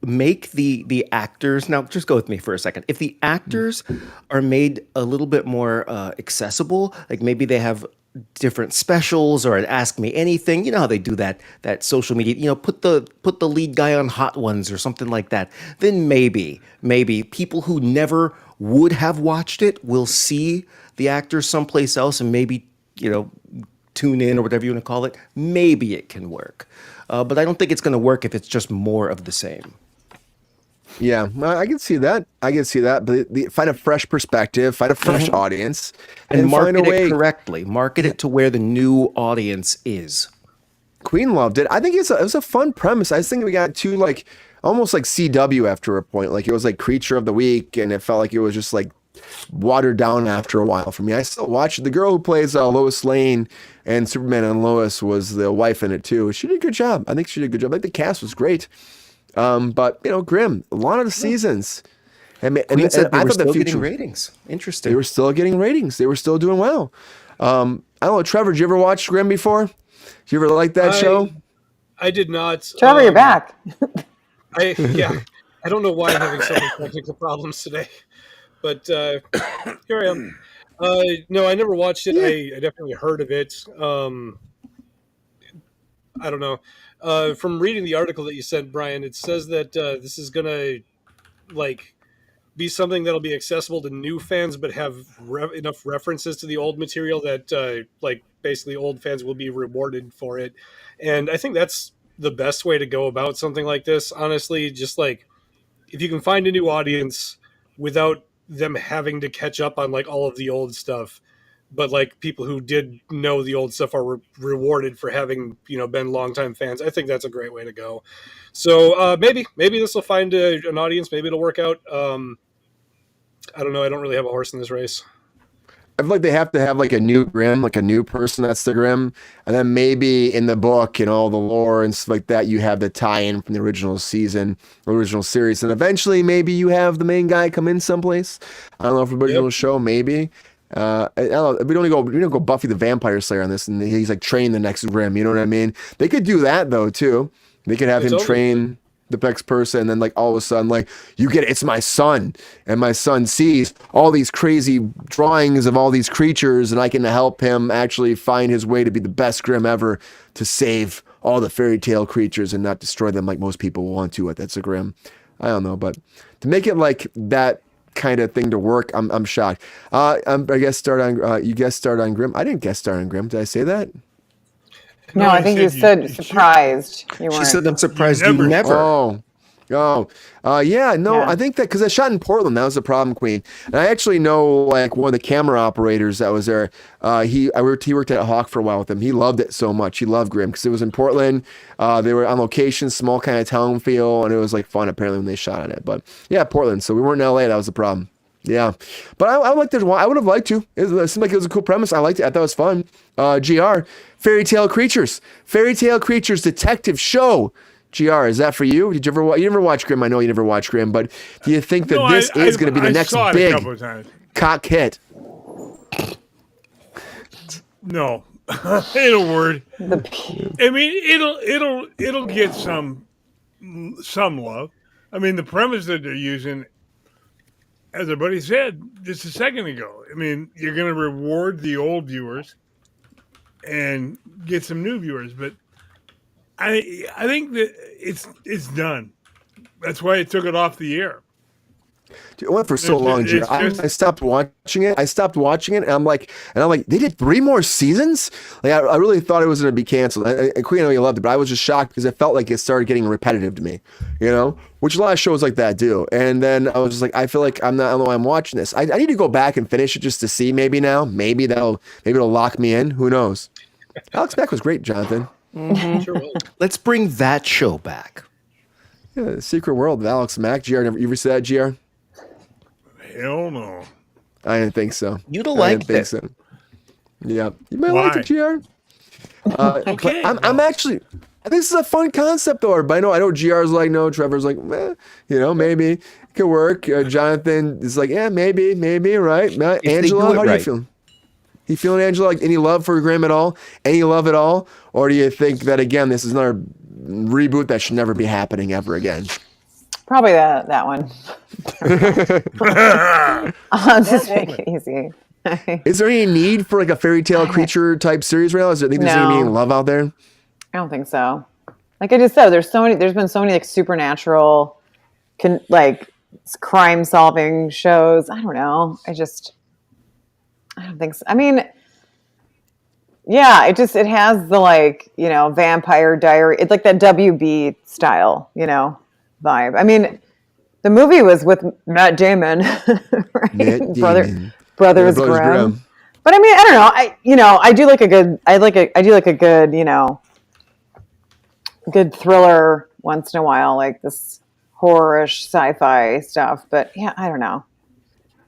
make the actors, now just go with me for a second. If the actors are made a little bit more accessible, like maybe they have different specials or an Ask Me Anything, you know how they do that social media, you know, put the lead guy on Hot Ones or something like that, then maybe people who never would have watched it will see the actors someplace else and maybe, you know, tune in or whatever you want to call it. Maybe it can work. But I don't think it's going to work if it's just more of the same.
Yeah, I can see that. But find a fresh perspective, find a fresh audience,
and market
find a way.
It correctly. Market it to where the new audience is.
Queen loved it. I think it was a fun premise. I just think we got too like almost like CW after a point. Like it was like Creature of the Week, and it felt like it was just like watered down after a while for me. I still watched the girl who plays Lois Lane and Superman and Lois was the wife in it too. She did a good job. I think she did a good job. I think the cast was great. But you know, GRiMM, a lot of the seasons. And
Queen said they
I
were
thought the
still
future,
getting ratings. Interesting.
They were still getting ratings. They were still doing well. I don't know, Trevor, did you ever watch GRiMM before? Did you ever like that show?
I did not.
Trevor, you're back.
I don't know why I'm having so many technical problems today, but here I am. No, I never watched it. I definitely heard of it. I don't know. From reading the article that you sent, Brian, it says that this is gonna like be something that'll be accessible to new fans, but have enough references to the old material that like basically old fans will be rewarded for it. And I think that's the best way to go about something like this. Honestly, just like if you can find a new audience without them having to catch up on like all of the old stuff, but like people who did know the old stuff are rewarded for having, you know, been longtime fans. I think that's a great way to go. So maybe this will find an audience. Maybe it'll work out. I don't know. I don't really have a horse in this race.
I feel like they have to have like a new GRiMM, like a new person that's the GRiMM, and then maybe in the book and all the lore and stuff like that, you have the tie-in from the original season, original series, and eventually maybe you have the main guy come in someplace. I don't know if everybody will show, maybe. I don't know, we don't go Buffy the Vampire Slayer on this, and he's like train the next GRiMM. You know what I mean? They could do that though too. They could have him train the next person, and then like all of a sudden, like you get it's my son, and my son sees all these crazy drawings of all these creatures, and I can help him actually find his way to be the best GRiMM ever to save all the fairy tale creatures and not destroy them like most people want to. That's a GRiMM. I don't know, but to make it like that kind of thing to work, I'm shocked. I guess you guest starred on GRiMM. I didn't guest star on GRiMM. Did I say that?
No, I think you said surprised. You weren't.
She said, I'm surprised you never.
I think that because I shot in Portland, that was the problem, Queen. And I actually know like one of the camera operators that was there. He worked at Hawk for a while with him. He loved it so much. He loved GRiMM because it was in Portland. They were on location, small kind of town feel, and it was like fun apparently when they shot on it. But yeah, Portland. So we weren't in LA. That was the problem. Yeah, but I would have liked to. It seemed like it was a cool premise. I liked it. I thought it was fun. GR, fairy tale creatures detective show. GR, is that for you? Did you ever watch? You never watch GRiMM. I know you never watched GRiMM, but do you think that this is going to be the next big cock hit?
No, in a word. I mean, it'll get some love. I mean, the premise that they're using, as everybody said just a second ago, I mean, you're going to reward the old viewers and get some new viewers, but I think that it's done. That's why it took it off the air.
It went for so long, Jim. I stopped watching it. And I'm like, they did 3 more seasons? Like, I really thought it was going to be canceled. And Queen, I know you loved it, but I was just shocked because it felt like it started getting repetitive to me, you know, which a lot of shows like that do. And then I was just like, I feel like I don't know why I'm watching this. I need to go back and finish it just to see maybe now. Maybe it'll lock me in. Who knows? Alex Mack was great, Jonathan.
Mm-hmm.
Sure will.
Let's bring that show back.
Yeah, the Secret World of Alex Mack. GR, you ever see that, GR?
Hell no.
I didn't think so.
You'd have liked it.
So. Yeah, you might like it, GR.
Okay.
I'm actually. I think this is a fun concept, though. But I know GR's like no. Trevor's like, maybe it could work. Jonathan is like, yeah, maybe, right? Angela, how do you feel? You feeling, Angela, like any love for GRiMM at all? Any love at all? Or do you think that, again, this is another reboot that should never be happening ever again?
Probably that one. I'll just make it easy.
Is there any need for like a fairy tale creature type series right now? Is there any love out there?
I don't think so. Like I just said, there's been so many like supernatural, like crime solving shows. I don't know. I don't think so. I mean, yeah, it has the like, Vampire Diary. It's like that WB style, vibe. I mean, the movie was with Matt Damon, right?
Matt
Damon. Brothers Grimm.
Grimm.
But I mean, I don't know. I do like a good, good thriller once in a while, like this horror-ish sci-fi stuff. But yeah, I don't know.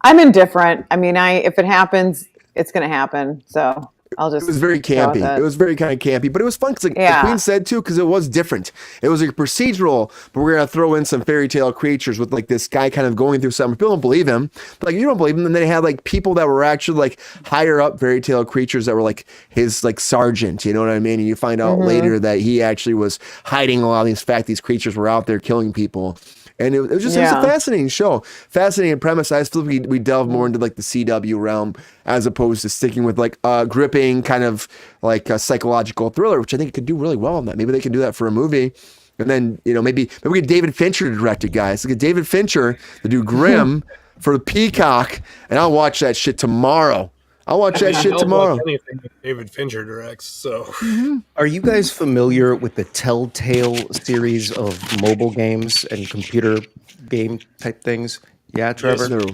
I'm indifferent. I mean, if it happens, it's going to happen. So I'll just.
It was very campy. It was very kind of campy, but it was fun because, the Queen said too, because it was different. It was a procedural, but we're gonna throw in some fairy tale creatures with like this guy kind of going through something. People don't believe him, but like you don't believe him. And then they had like people that were actually like higher up fairy tale creatures that were like his like sergeant. You know what I mean? And you find out later that he actually was hiding a lot of these creatures were out there killing people. And it was a fascinating show, fascinating premise. I still think we delve more into like the CW realm as opposed to sticking with like a gripping kind of like a psychological thriller, which I think it could do really well on that. Maybe they can do that for a movie. And then, maybe we get David Fincher to direct it, guys. Let's get David Fincher to do GRiMM for the Peacock, and I'll watch that shit tomorrow. I'll watch that shit tomorrow.
Watch anything that David Fincher directs. So,
Are you guys familiar with the Telltale series of mobile games and computer game type things? Yeah, Trevor?
No.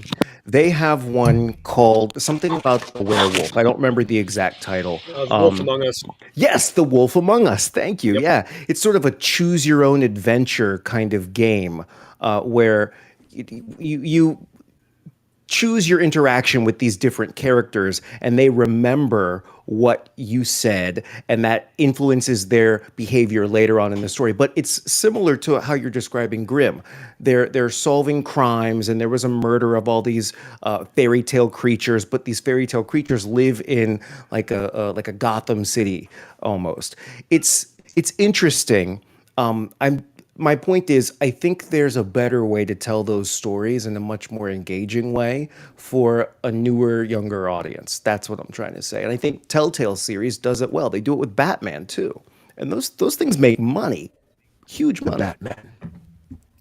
They have one called something about the werewolf. I don't remember the exact title.
The Wolf Among Us.
Yes, The Wolf Among Us. Thank you. Yeah. It's sort of a choose your own adventure kind of game where you choose your interaction with these different characters and they remember what you said and that influences their behavior later on in the story. But it's similar to how you're describing GRiMM. They're solving crimes and there was a murder of all these fairy tale creatures, but these fairy tale creatures live in like a Gotham City almost. It's interesting. My point is, I think there's a better way to tell those stories in a much more engaging way for a newer, younger audience. That's what I'm trying to say. And I think Telltale series does it well. They do it with Batman too. And those things make money. Huge money.
Batman.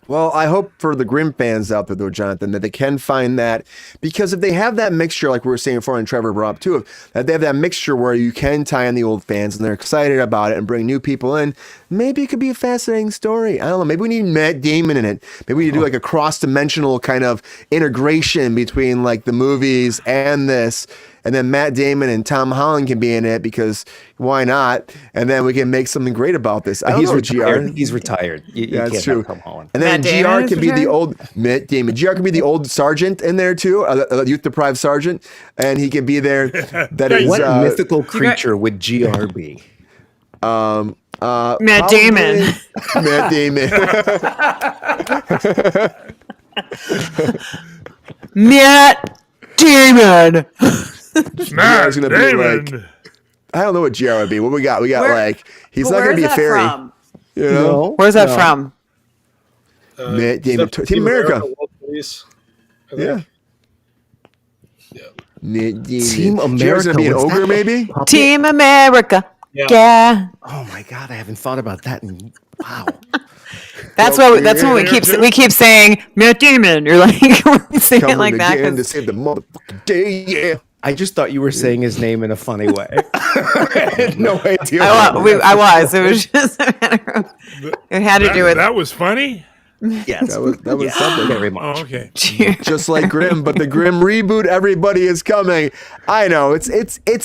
Well, I hope for the GRiMM fans out there, though, Jonathan, that they can find that, because if they have that mixture, like we were saying before, and Trevor brought up too, that they have that mixture where you can tie in the old fans and they're excited about it and bring new people in, maybe it could be a fascinating story. I don't know. Maybe we need Matt Damon in it. Maybe we need to do like a cross-dimensional kind of integration between like the movies and this. And then Matt Damon and Tom Holland can be in it because why not? And then we can make something great about this.
He's retired. He's retired. You
That's
can't
true.
have Tom Holland.
And then
Matt Damon
GR can be the old Matt Damon. GR can be the old sergeant in there too, a youth deprived sergeant, and he can be there. That is
What mythical creature would GR be?
Matt Damon.
Matt Damon.
Matt Damon.
Matt
gonna be
Damon.
like- I don't know what GR would be. What we got? We got like he's
But
not gonna
where's
be a
that
fairy.
from?
You know?
Where's that from?
Matt Damon. Team America.
World Police, I
Yeah.
think.
Matt Damon.
Team
GR's
America,
gonna be an
what's
ogre,
that?
maybe.
Team America.
Yeah.
Yeah.
Oh my God, I haven't thought about that. Wow.
That's what we keep saying. Matt Damon. You're like we say it
Coming
like that.
again to
'Cause-
save the motherfucking day. Yeah.
I just thought you were saying his name in a funny way. I had no idea.
I was. It was just a matter of. It had to do with.
That was funny.
Yes.
That was something.
Very much.
Oh, okay.
Just like GRiMM, but the GRiMM reboot, everybody is coming. I know it's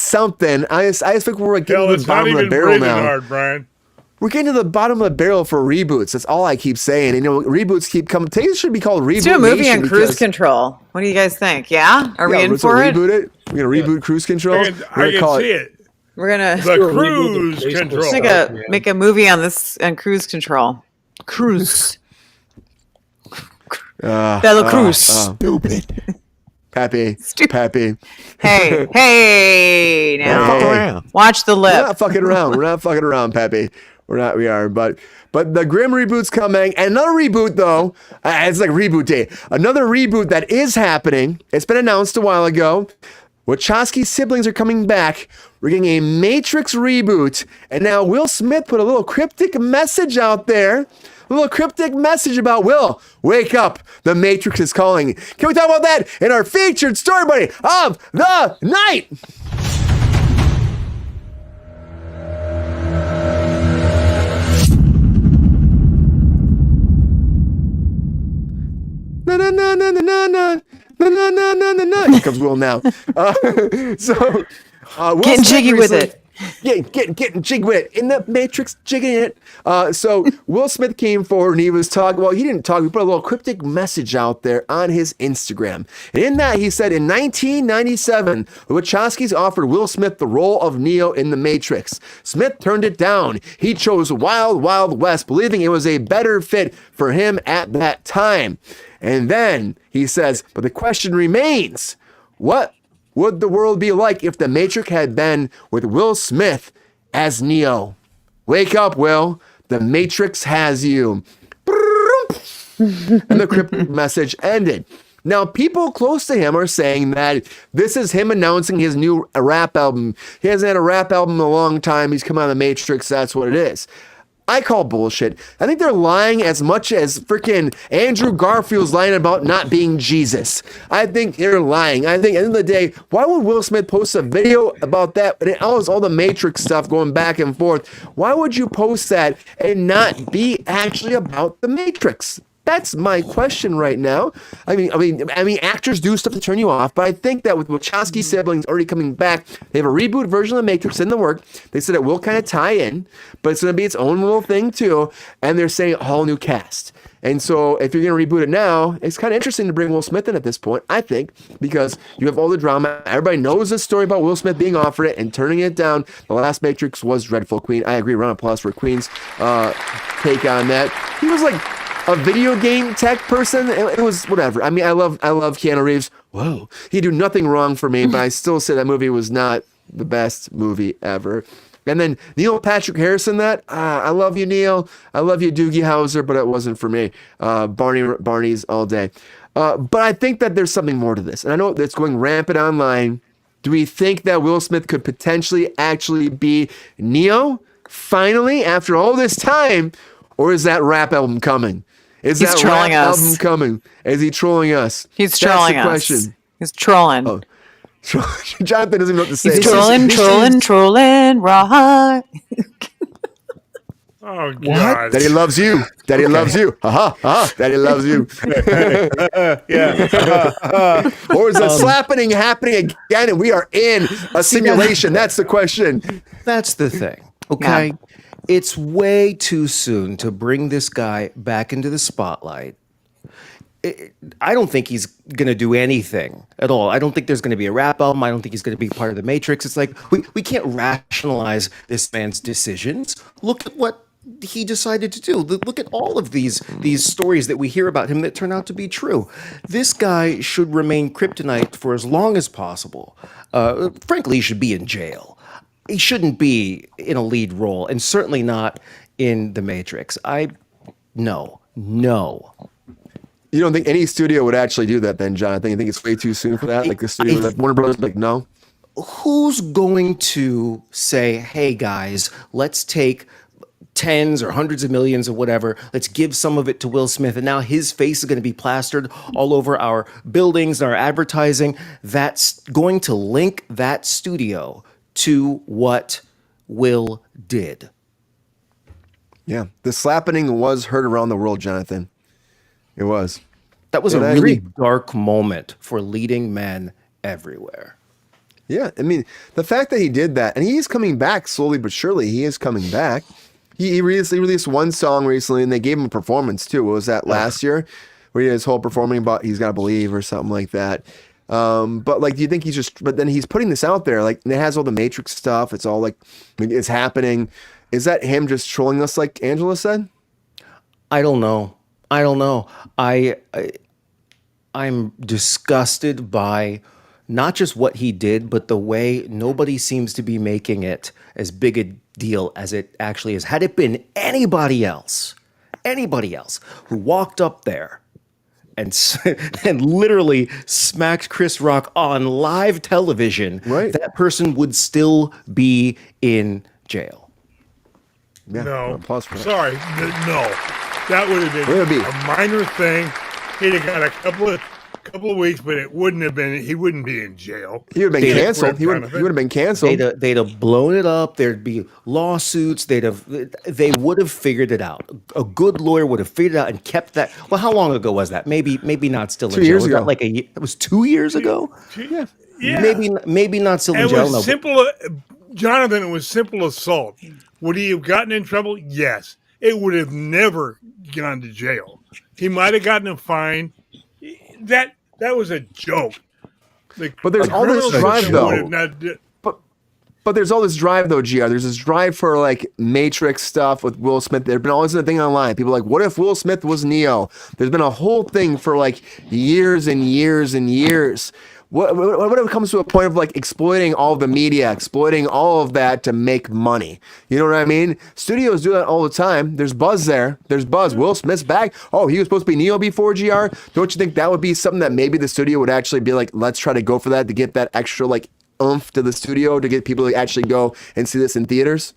something. I just think we're getting
Hell,
to
it's
the
not
bottom of the
even
barrel
breathing
now.
hard, Brian.
We're getting to the bottom of the barrel for reboots. That's all I keep saying. And, reboots keep coming. Today should be called Reboot
Let's do a movie
Nation
on Cruise
because-
Control. What do you guys think? Yeah, are we in
let's
for it?
reboot it. We're gonna reboot Cruise Control.
I can see it.
We're gonna
The
do a
cruise
reboot of
control.
Facebook.
make a movie on this on Cruise Control. Cruise. Bella Cruz.
Stupid. Pappy.
Stupid.
Pappy.
Hey, now
Hey.
watch the
We're
lip.
not fucking around. We're not fucking around, Pappy. We are. But the GRiMM reboot's coming. And another reboot, though. It's like reboot day. Another reboot that is happening. It's been announced a while ago. Wachowski siblings are coming back. We're getting a Matrix reboot. And now Will Smith put a little cryptic message out there. A little cryptic message about Will. Wake up. The Matrix is calling. Can we talk about that in our featured story buddy of the night? Na na na na na na na na na na na na na. Here comes Will now. So Will
Getting
Smith
jiggy with
recently-
it.
Getting jiggy with it. In the Matrix, jigging it. So Will Smith came forward and he was talking. Well, he didn't talk. He put a little cryptic message out there on his Instagram. And in that, he said, in 1997, the Wachowskis offered Will Smith the role of Neo in The Matrix. Smith turned it down. He chose Wild Wild West, believing it was a better fit for him at that time. And then he says, but the question remains, what would the world be like if The Matrix had been with Will Smith as Neo? Wake up, Will. The Matrix has you. And the cryptic message ended. Now, people close to him are saying that this is him announcing his new rap album. He hasn't had a rap album in a long time. He's come out of The Matrix. That's what it is. I call bullshit. I think they're lying as much as freaking Andrew Garfield's lying about not being Jesus. I think they're lying. I think at the end of the day, why would Will Smith post a video about that? And it was all the Matrix stuff going back and forth. Why would you post that and not be actually about the Matrix? That's my question right now. I mean, actors do stuff to turn you off, but I think that with Wachowski siblings already coming back, they have a reboot version of The Matrix in the work. They said it will kind of tie in, but it's going to be its own little thing too. And they're saying a whole new cast. And so if you're going to reboot it now, it's kind of interesting to bring Will Smith in at this point, I think, because you have all the drama. Everybody knows the story about Will Smith being offered it and turning it down. The last Matrix was dreadful. Queen, I agree. Round of applause for Queen's take on that. He was like a video game tech person. It was whatever. I mean, I love Keanu Reeves. Whoa, he do nothing wrong for me, but I still say that movie was not the best movie ever. And then Neil Patrick Harrison, I love you, Neil. I love you, Doogie Howser, but it wasn't for me. Barney's all day. But I think that there's something more to this. And I know that's going rampant online. Do we think that Will Smith could potentially actually be Neo finally after all this time? Or is that rap album coming? Is
He's
that
trolling
rap
us.
album coming? Is he trolling us?
He's trolling
That's the
us.
question.
He's trolling.
Oh. Jonathan doesn't even know what to say.
He's trolling, right?
Oh, God.
Daddy loves you. Daddy loves you. Daddy loves you. Or is the slapping happening again and we are in a simulation? That's the question.
That's the thing. Okay. It's way too soon to bring this guy back into the spotlight. I don't think he's going to do anything at all. I don't think there's going to be a rap album. I don't think he's going to be part of the Matrix. It's like we can't rationalize this man's decisions. Look at what he decided to do. Look at all of these stories that we hear about him that turn out to be true. This guy should remain kryptonite for as long as possible. Frankly, he should be in jail. He shouldn't be in a lead role, and certainly not in the Matrix. No.
You don't think any studio would actually do that then, Jonathan? You think it's way too soon for that? Like the studio, like Warner Brothers, like no?
Who's going to say, hey guys, let's take tens or hundreds of millions or whatever, let's give some of it to Will Smith, and now his face is going to be plastered all over our buildings and our advertising. That's going to link that studio to what Will did.
Yeah, the slapping was heard around the world, Jonathan. It was.
That was
And
a
I
really
agree.
dark moment for leading men everywhere.
Yeah, I mean, the fact that he did that, and he is coming back slowly but surely. He is coming back. He released one song recently, and they gave him a performance too. What was that, last year? Where he had his whole performing about He's Gotta Believe or something like that. But like, do you think he's just, but then he's putting this out there, like, and it has all the Matrix stuff. It's all like, it's happening. Is that him just trolling us like Angela said?
I don't know. I'm disgusted by not just what he did, but the way nobody seems to be making it as big a deal as it actually is. Had it been anybody else who walked up there and literally smacked Chris Rock on live television,
Right.
that person would still be in jail.
Yeah,
No.
pause for that.
Sorry. No. That would have
What would it
been
be?
a minor thing. He'd have got a couple of weeks, but it wouldn't have been. He wouldn't be in jail.
He would have been canceled. He would have been canceled.
They'd have blown it up. There'd be lawsuits. They would have figured it out. A good lawyer would have figured it out and kept that. Well, how long ago was that? Maybe not still in
2
jail.
years
Was that
ago.
like it was 2 years ago.
Yeah.
Yeah.
Maybe not still in
It
jail.
was
No,
simple. Jonathan, it was simple assault. Would he have gotten in trouble? Yes. It would have never gone to jail. He might have gotten a fine. That was a joke.
But there's all this
criminal
drive,
system
though.
would have not
But there's all this drive though, GR. There's this drive for like Matrix stuff with Will Smith. There's been always a thing online. People are like, what if Will Smith was Neo? There's been a whole thing for like years and years and years. What if it comes to a point of like exploiting all of the media, exploiting all of that to make money? You know what I mean? Studios do that all the time. There's buzz there. There's buzz. Will Smith's back. Oh, he was supposed to be Neo before, GR. Don't you think that would be something that maybe the studio would actually be like, let's try to go for that to get that extra like oomph to the studio to get people to actually go and see this in theaters?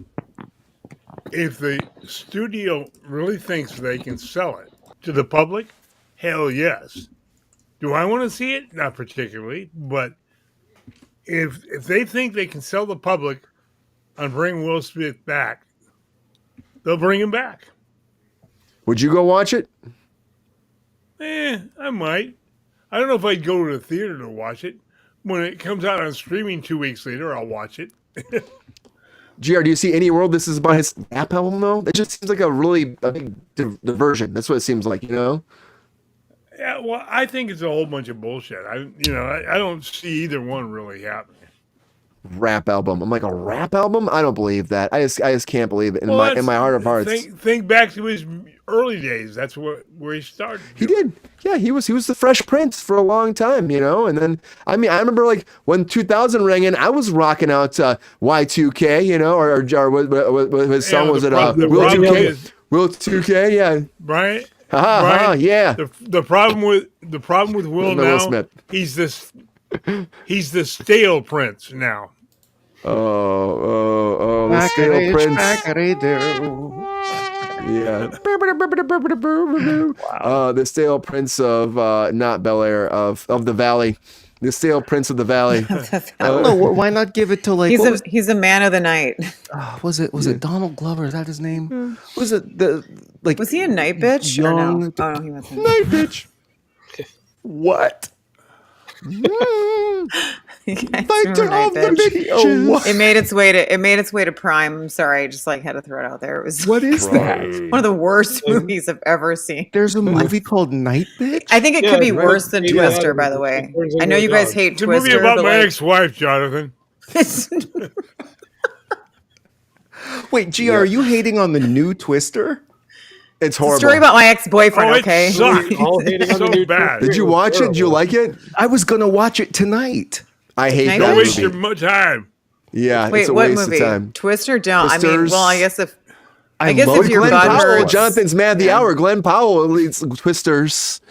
if the studio really thinks they can sell it to the public, hell yes. Do I want to see it? Not particularly, but if they think they can sell the public on bring Will Smith back, they'll bring him back.
Would you go watch it?
I might. I don't know if I'd go to the theater to watch it. When it comes out on streaming 2 weeks later, I'll watch it.
GR, do you see any world this is about his rap album though? It just seems like a big diversion. That's what it seems like, you know?
Yeah, well, I think it's a whole bunch of bullshit. I don't see either one really happening.
Rap album. I'm like, a rap album? I don't believe that. I just can't believe it in my heart of hearts.
Think back to his early days. That's where he started.
He did. Yeah, he was the Fresh Prince for a long time, you know. And then I remember like when 2000 rang in, I was rocking out Y2K, you know, or what his song was it? Will 2K. Will 2K, yeah.
Brian.
Yeah.
The problem with Will now,
Smith.
he's the stale Prince now.
Oh, the stale Prince. Yeah. Wow. The stale Prince of not Bel Air of the Valley. The stale Prince of the Valley.
I don't know. Why not give it to like?
He's a man of the night.
Was it Donald Glover? Is that his name? Was it
Was he a night bitch? Or no? Oh no, he wasn't.
Night bitch.
What?
It made its way to Prime. I'm sorry, I just had to throw it out there. It was
what is that?
One of the worst movies I've ever seen.
There's a movie called Night Bitch.
I think it could be worse than Twister, by the way. I know you guys hate
It's a
Twister.
movie about my ex-wife, Jonathan.
Wait, GR, are you hating on the new Twister?
It's horrible.
Story about my ex-boyfriend. Okay,
it sucked. So bad.
Did you watch it? Did you like it?
I was gonna watch it tonight.
I hate that
Don't
movie.
waste your time.
Yeah,
wait,
it's a
what
waste
movie?
of time.
Twister? Don't.
Twisters.
I mean, well, I guess if
love
you're
Glen Powell,
butthurt,
Jonathan's Mad the Hour. Glen Powell leads Twisters.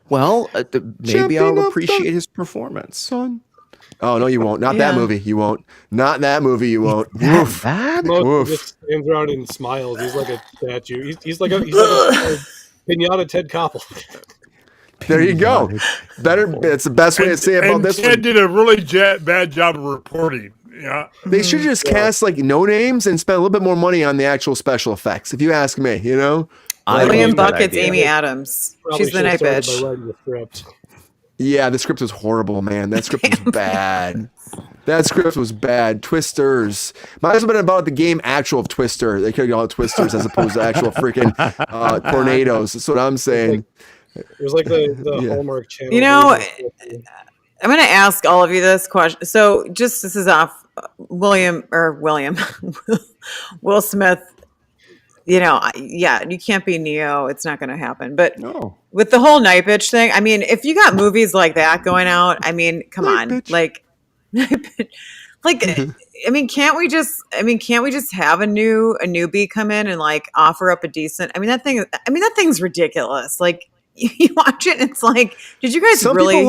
Well, maybe I'll appreciate his performance.
Son. Oh no, you won't. Not that movie. You won't. Not that movie. You won't. Woof.
Bad?
Most just stands around and smiles. He's like a statue. He's like a pinata Ted Koppel.
There you go. Better. It's the best way to say about this
Ted
one.
did a really bad job of reporting. Yeah,
they should just cast like no names and spend a little bit more money on the actual special effects. If you ask me, you know.
William Bucket's Amy Adams. She's the night bitch.
Yeah, the script was horrible, man. That script was bad. That script was bad. Twisters. Might as well have been about the game actual of Twister. They could have called it Twisters as opposed to actual freaking tornadoes. That's what I'm saying.
It was like the Hallmark Channel.
You know, I'm going to ask all of you this question. So, this is off Will Smith. You know, you can't be Neo. It's not going to happen. But with the whole night bitch thing, I mean, if you got movies like that going out, I mean, come on, bitch. I mean, can't we just have a newbie come in and like offer up a decent? I mean, that thing's ridiculous. Like, you watch it, and it's like, did you guys really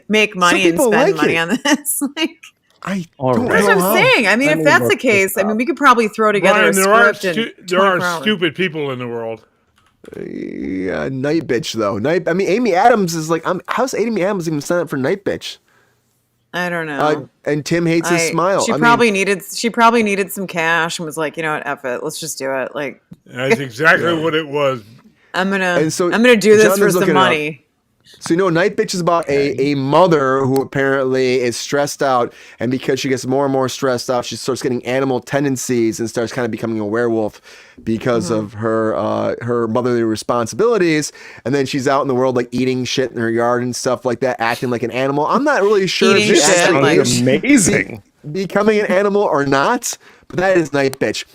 make money and spend money on this? Like.
That's
what I'm saying. I mean, if that's the case, I mean, we could probably throw together a script.
There are stupid people in the world.
Yeah, Night Bitch though. Amy Adams is like, how's Amy Adams even signed up for Night Bitch?
I don't know.
And Tim hates his smile.
She probably needed some cash and was like, you know what, F it, let's just do it. Like
that's exactly what it was.
I'm gonna do this for some money.
So, you know, Night Bitch is about a mother who apparently is stressed out. And because she gets more and more stressed out, she starts getting animal tendencies and starts kind of becoming a werewolf because of her motherly responsibilities. And then she's out in the world, like eating shit in her yard and stuff like that, acting like an animal. I'm not really sure if she's actually
amazing
becoming an animal or not, but that is Night Bitch.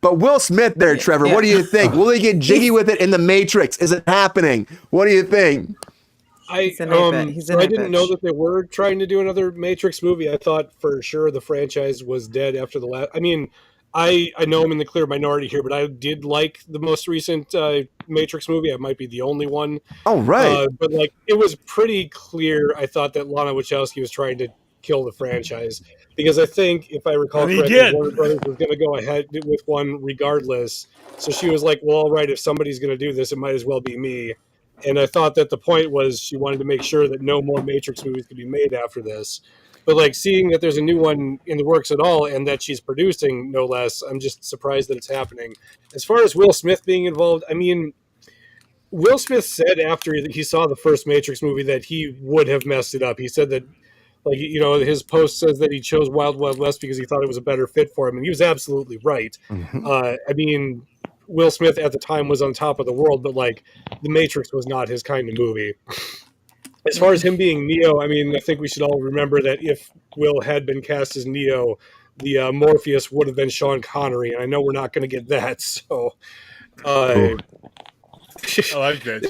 But Will Smith there, Trevor, what do you think? Will they get jiggy with it in The Matrix? Is it happening? What do you think?
I didn't know that they were trying to do another Matrix movie. I thought for sure the franchise was dead after the last. I mean, I know I'm in the clear minority here, but I did like the most recent Matrix movie. I might be the only one.
Oh, right.
But like, it was pretty clear. I thought that Lana Wachowski was trying to kill the franchise. Because I think, if I recall
And he
correctly,
did.
Warner Brothers was going to go ahead with one regardless. So she was like, well, all right, if somebody's going to do this, it might as well be me. And I thought that the point was she wanted to make sure that no more Matrix movies could be made after this. But like seeing that there's a new one in the works at all and that she's producing, no less, I'm just surprised that it's happening. As far as Will Smith being involved, I mean, Will Smith said after he saw the first Matrix movie that he would have messed it up. He said that, like, you know, his post says that he chose Wild Wild West because he thought it was a better fit for him, and he was absolutely right. I mean, Will Smith at the time was on top of the world, but like, The Matrix was not his kind of movie. As far as him being Neo, I mean, I think we should all remember that if Will had been cast as Neo, the Morpheus would have been Sean Connery, and I know we're not going to get that, so...
I like that.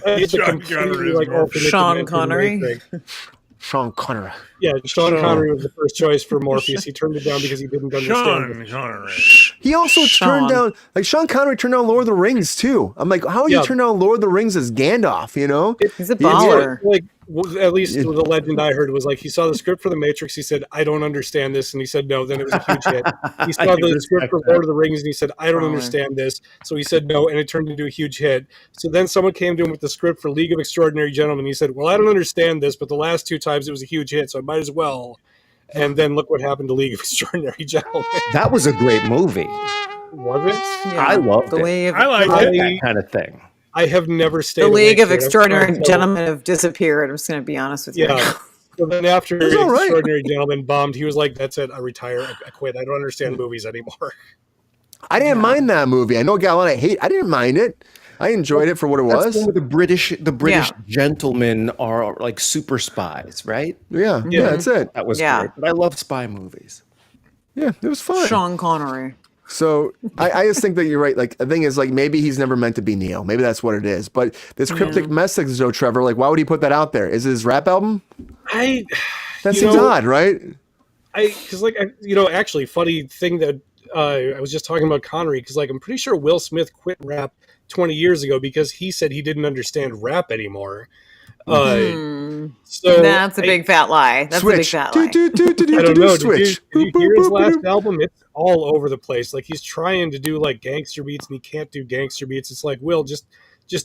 It's a completely, like, alternate
Sean
dimension
Connery.
Matrix.
Sean Connery.
Yeah, Sean Connery was the first choice for Morpheus. He turned it down because he didn't understand.
Sean Connery.
He also
Sean.
turned down, like, Sean Connery turned down Lord of the Rings too. I'm like, how would you
Yeah.
turn down Lord of the Rings as Gandalf? You know,
He's a
He-
baller.
Like, at least the legend I heard was like he saw the script for The Matrix. He said, "I don't understand this," and he said, "No." Then it was a huge hit. He saw the script for Lord of the Rings, and he said, "I don't
Baller.
understand this." So he said, "No," and it turned into a huge hit. So then someone came to him with the script for League of Extraordinary Gentlemen. He said, "Well, I don't understand this, but the last two times it was a huge hit, so I might as well." And then look what happened to League of Extraordinary Gentlemen.
That was a great movie.
Was it?
Yeah,
I loved
the
it.
League.
I like
I-
it.
That kind of thing.
I have never stayed
The League
awake
of
for it.
Extraordinary
So-
Gentlemen have disappeared. I'm just going to be honest with you.
Yeah. So then after
It's all right.
Extraordinary Gentlemen bombed, he was like, "That's it. I retire. I quit. I don't understand movies anymore."
I didn't mind that movie. I know it got a lot of hate. I didn't mind it. I enjoyed it for what it
That's
was.
where the British
Yeah.
gentlemen are like super spies, right?
Yeah, that's it.
That was
Yeah.
great. But I love spy movies.
Yeah, it was fun.
Sean Connery.
So I just think that you're right. Like, the thing is, like, maybe he's never meant to be Neo. Maybe that's what it is. But this cryptic message, though, Trevor, like, why would he put that out there? Is it his rap album?
I
That
You
seems
know,
odd, right?
because like actually, funny thing that I was just talking about Connery, because like I'm pretty sure Will Smith quit rap 20 years ago because he said he didn't understand rap anymore. So
That's a big fat lie. That's a big
Switch.
fat lie.
I don't know.
Switch.
Did you hear his last album? It's all over the place. Like he's trying to do like gangster beats and he can't do gangster beats. It's like, Will, just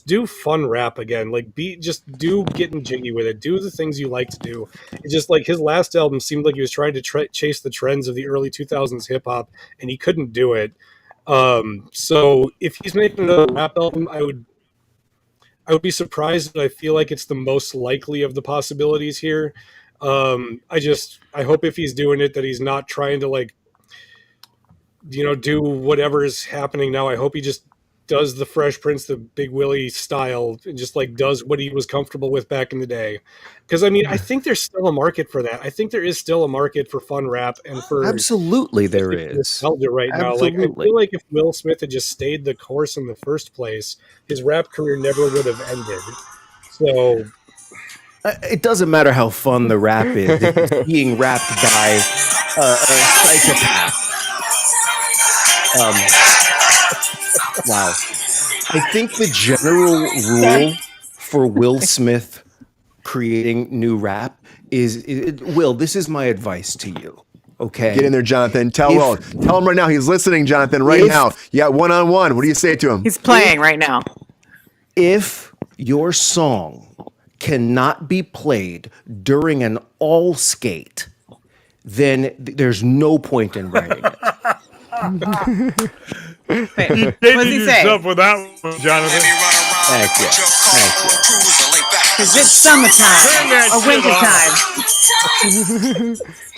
do fun rap again. Like just do getting jiggy with it. Do the things you like to do. It's just like his last album seemed like he was trying to chase the trends of the early 2000s hip hop and he couldn't do it. So if he's making another rap album, I would be surprised, but I feel like it's the most likely of the possibilities here. I hope if he's doing it that he's not trying to like, do whatever is happening now. I hope he just does the Fresh Prince, the Big Willie style, and just like does what he was comfortable with back in the day. Because I mean, I think there's still a market for that. I think there is still a market for fun rap and for
Absolutely, there is.
nostalgia right now. Like I
Absolutely.
feel like if Will Smith had just stayed the course in the first place, his rap career never would have ended. So
It doesn't matter how fun the rap is. If it's being rapped by a psychopath. Wow. I think the general rule for Will Smith creating new rap is Will, this is my advice to you. Okay.
Get in there, Jonathan. Tell him right now. He's listening, Jonathan, right now. You got one-on-one. What do you say to him?
He's playing right now.
If your song cannot be played during an all skate, then there's no point in writing it.
Wait,
You
what does
dated
he say?
yourself with that one, Jonathan.
Thank you. Thank you.
Because it's summertime or wintertime.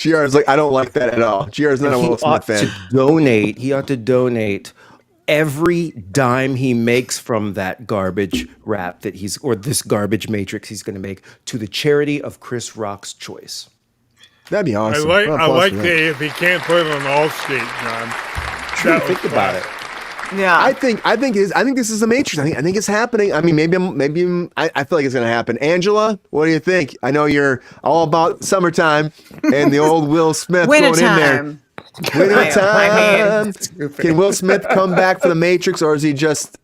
GR's like, I don't like that at all. GR's not a
He
Will Smith
ought
fan.
to donate. He ought to donate every dime he makes from that garbage rap or this garbage matrix he's going to make to the charity of Chris Rock's choice.
That'd be awesome.
I
Applause
like
for that.
the if he can't put it on all skate, John. That
Think
was
about
fun.
it.
Yeah.
I think this is the Matrix. I think it's happening. I mean, maybe I feel like it's gonna happen. Angela, what do you think? I know you're all about summertime and the old Will Smith going in there.
Wintertime.
Wintertime. Can Will Smith come back for the Matrix, or is he just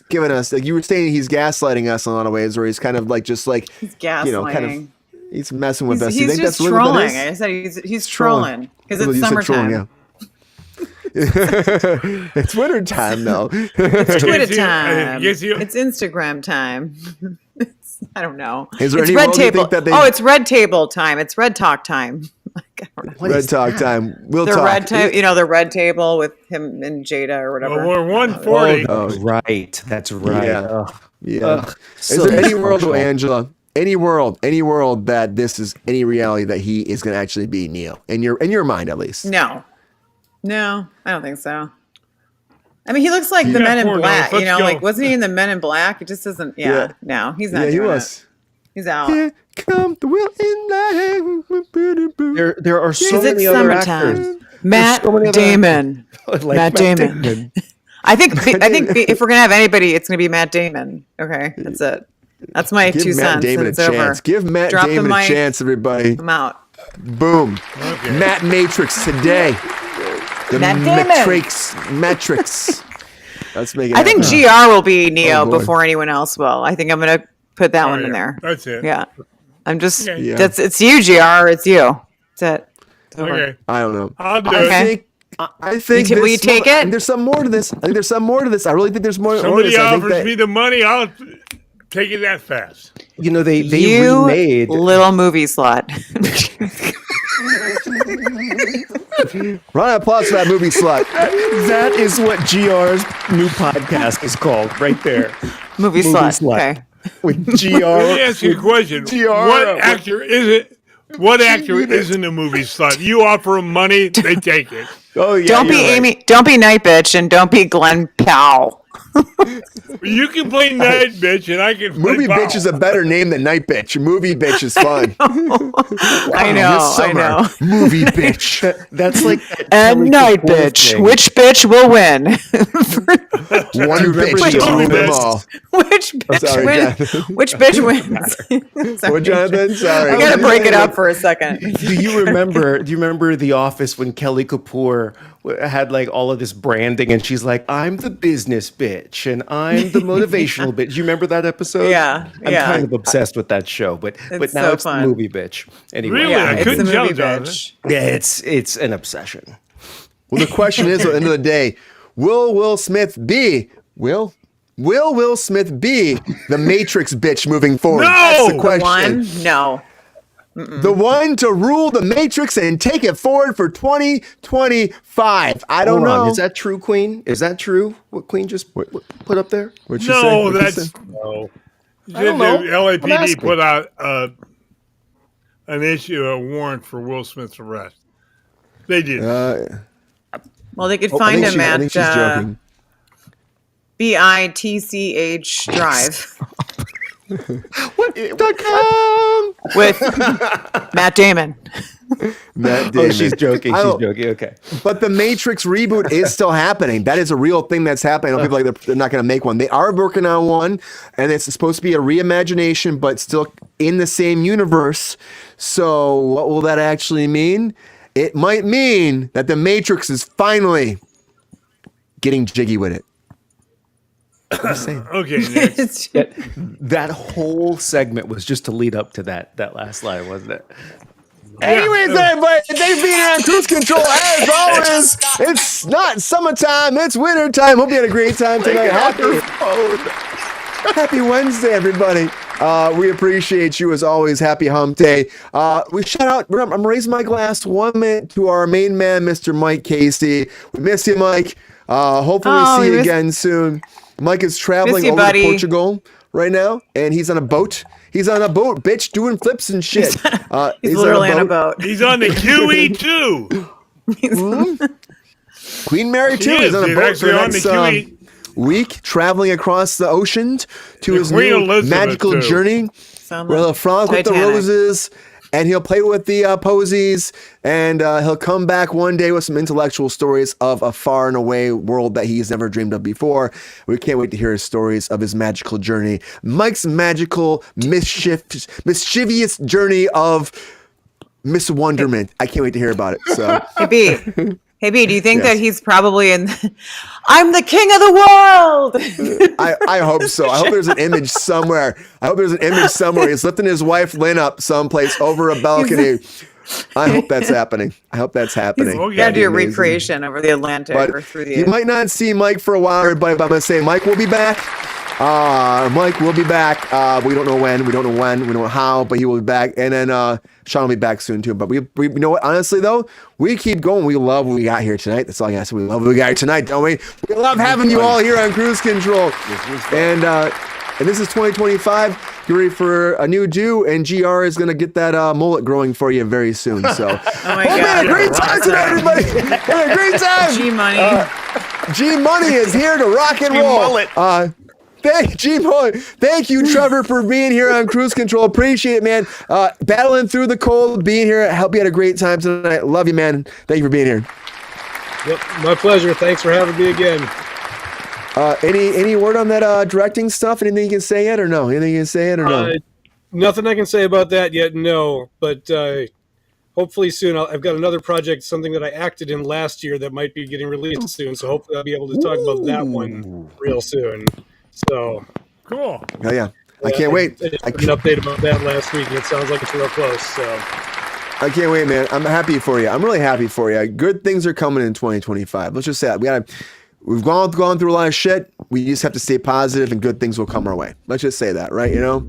giving us? Like you were saying, he's gaslighting us in a lot of ways, or he's kind of like
He's gaslighting.
He's messing with us. You
He's
think
just
that's really what that
trolling.
is?
I said he's trolling because
Well,
it's
you said trolling,
summertime.
It's winter time though.
It's Twitter
Yes, you-
time.
yes, you-
It's Instagram time. I don't know.
Is there
it's
any
Red
world you
Table.
think that they-
Oh, it's Red Table time. It's Red Talk time. Like, I don't know.
Red Talk time. We'll
The
talk.
Red Table. You know, the Red Table with him and Jada or whatever.
Well, we're 140.
Oh,
Right. That's right.
Yeah.
Ugh.
Yeah.
Ugh,
Is
so
there any world,
dysfunctional.
Angela? Any world that this is any reality that he is going to actually be Neo in your mind at least?
No, I don't think so. I mean, he looks like the
got
Men in
four
Black.
notes.
You know,
Let's
like
go.
wasn't he in the Men in Black? It just doesn't. Yeah. No, he's not.
Yeah, he
doing
was.
It. He's out.
Here come the will in life.
There are so
Is it
many other
summertime?
actors.
Matt
so many other
Damon.
Like
Matt Damon. I think if we're gonna have anybody, it's gonna be Matt Damon. Okay, that's it. That's my
Give
2
Matt
cents.
Damon a
and it's over.
chance. Give Matt
Drop the
Damon a
mic.
chance, everybody.
I'm out.
Boom.
Okay.
Matt Matrix today. The
Matt Damon.
Matrix. Let's make it
I think
happen.
GR will be Neo
Oh, boy.
before anyone else will. I think I'm gonna put that one in there.
That's it.
Yeah, I'm just.
Okay.
Yeah.
It's you, GR. It's you. That's it. It's over.
Okay.
I don't know.
I'll do
Okay.
it.
I think
Will you take it?
There's some more to this. I think there's some more to this. I really think there's more to
Somebody
this. I think
offers
that-
me the money, I'll take it that fast.
You know, they
You
remade.
little movie slut.
Round of applause for that movie slut.
That is what GR's new podcast is called, right there.
movie slut. Okay.
With
Let me ask you a question. What actor is it? What actor isn't a movie slut? You offer them money, they take it.
Oh yeah.
Don't be
you're right.
Amy. Don't be Night Bitch, and don't be Glen Powell.
You can play night bitch, and I can play
Movie
Powell.
bitch is a better name than night bitch. Movie bitch is fun.
I know.
This
I
summer,
know.
Movie bitch.
That's like that
And
Kelly
Night
Kapoor
Bitch.
thing.
Which bitch will win?
One bitch to
the
rule them
best?
all.
Which bitch
sorry,
wins?
Jonathan.
Which bitch wins? Sorry.
What, Jonathan? Sorry.
I gotta break it up for a second.
Do you remember The Office when Kelly Kapoor had like all of this branding and she's like, I'm the business bitch and I'm the motivational bitch. Do you remember that episode?
Yeah,
I'm
yeah.
kind of obsessed with that show, but
It's
now
so
it's
fun.
the movie bitch. Anyway,
Really?
Yeah,
I
it's
couldn't
the
tell,
movie
Jonathan.
bitch.
yeah, it's an obsession.
Well, the question is, at the end of the day, will Smith be Will Smith be the Matrix bitch moving forward?
No!
That's the
The
question.
One? No.
The one to rule the Matrix and take it forward for 2025. I don't
Hold on,
know.
is that true, Queen? Is that true? What Queen just put up there?
What you
No,
say? What you
that's
say?
no.
I don't know.
The
I'm
LAPD
asking.
put out an issue, a warrant for Will Smith's arrest. They did.
Well, they could
I
find
think
him
I think she's
at
joking.
BITCH Drive
.com.
with Matt Damon.
Matt
Oh,
Damon.
she's joking.
I
She's
don't-
joking. Okay.
But the Matrix reboot is still happening. That is a real thing that's happening. I know people are like they're not going to make one. They are working on one, and it's supposed to be a reimagination, but still in the same universe. So, what will that actually mean? It might mean that the Matrix is finally getting jiggy with it. I'm just saying.
Okay, next.
It's-
That whole segment was just to lead up to that last line, wasn't it?
Anyways, everybody, thanks for being here on Kruse Control. As always, it's not summertime, it's winter time. Hope you had a great time tonight. Happy Wednesday, everybody. We appreciate you as always. Happy hump day. We shout out, I'm raising my glass 1 minute to our main man, Mr. Mike Casey. We miss you, Mike. Hopefully
Oh,
we see
we
you
miss-
again soon. Mike is traveling
Miss you,
over
buddy.
to Portugal right now, and he's on a boat. He's on a boat, bitch, doing flips and shit.
He's literally on a boat.
He's on the QE2.
Queen Mary too.
He
He's
is.
on a
He's
boat for the
actually on
next
the QE.
week, traveling across the ocean to
The
his
Queen
new
Elizabeth,
magical
too.
journey,
Sound
where
like
he'll frolic with the
Titanic.
roses, and he'll play with the posies, and he'll come back one day with some intellectual stories of a far and away world that he's never dreamed of before. We can't wait to hear his stories of his magical journey, Mike's magical mischievous journey of Miss Wonderment. I can't wait to hear about it. So.
Hey, Hey, B, do you think
Yes.
that he's probably in? I'm the king of the world.
I hope so. I hope there's an image somewhere. He's lifting his wife Lynn up someplace over a balcony. I hope that's happening.
Okay.
Gotta do a
Amazing.
recreation over the Atlantic or
But
through
you
the.
might not see Mike for a while, everybody, but I'm going to say Mike will be back. Mike will be back. We don't know when, we don't know how, but he will be back. And then Sean will be back soon too. But we you know what? Honestly though, we keep going. We love what we got here tonight. That's all I got to say. We love what we got here tonight, don't we? We love having you all here on Kruse Control. And this is 2025. Get ready for a new do, and GR is going to get that mullet growing for you very soon. So,
Oh my
we had a
God.
great time tonight, everybody. We had a great time.
G Money.
G Money is here to rock and roll. Thank you, Trevor, for being here on Kruse Control. Appreciate it, man. Battling through the cold, being here. I hope you had a great time tonight. Love you, man. Thank you for being here.
Yep, my pleasure. Thanks for having me again.
Any word on that directing stuff? Anything you can say yet, or no?
Nothing I can say about that yet, no. But hopefully soon. I've got another project, something that I acted in last year that might be getting released soon. So hopefully I'll be able to talk about that one real soon. So
Cool.
Oh yeah, I can't wait.
I just put an update about that last week, and it sounds like it's real close. So
I can't wait, man. I'm happy for you. I'm really happy for you. Good things are coming in 2025. Let's just say that we've gone through a lot of shit. We just have to stay positive, and good things will come our way. Let's just say that, right? You know,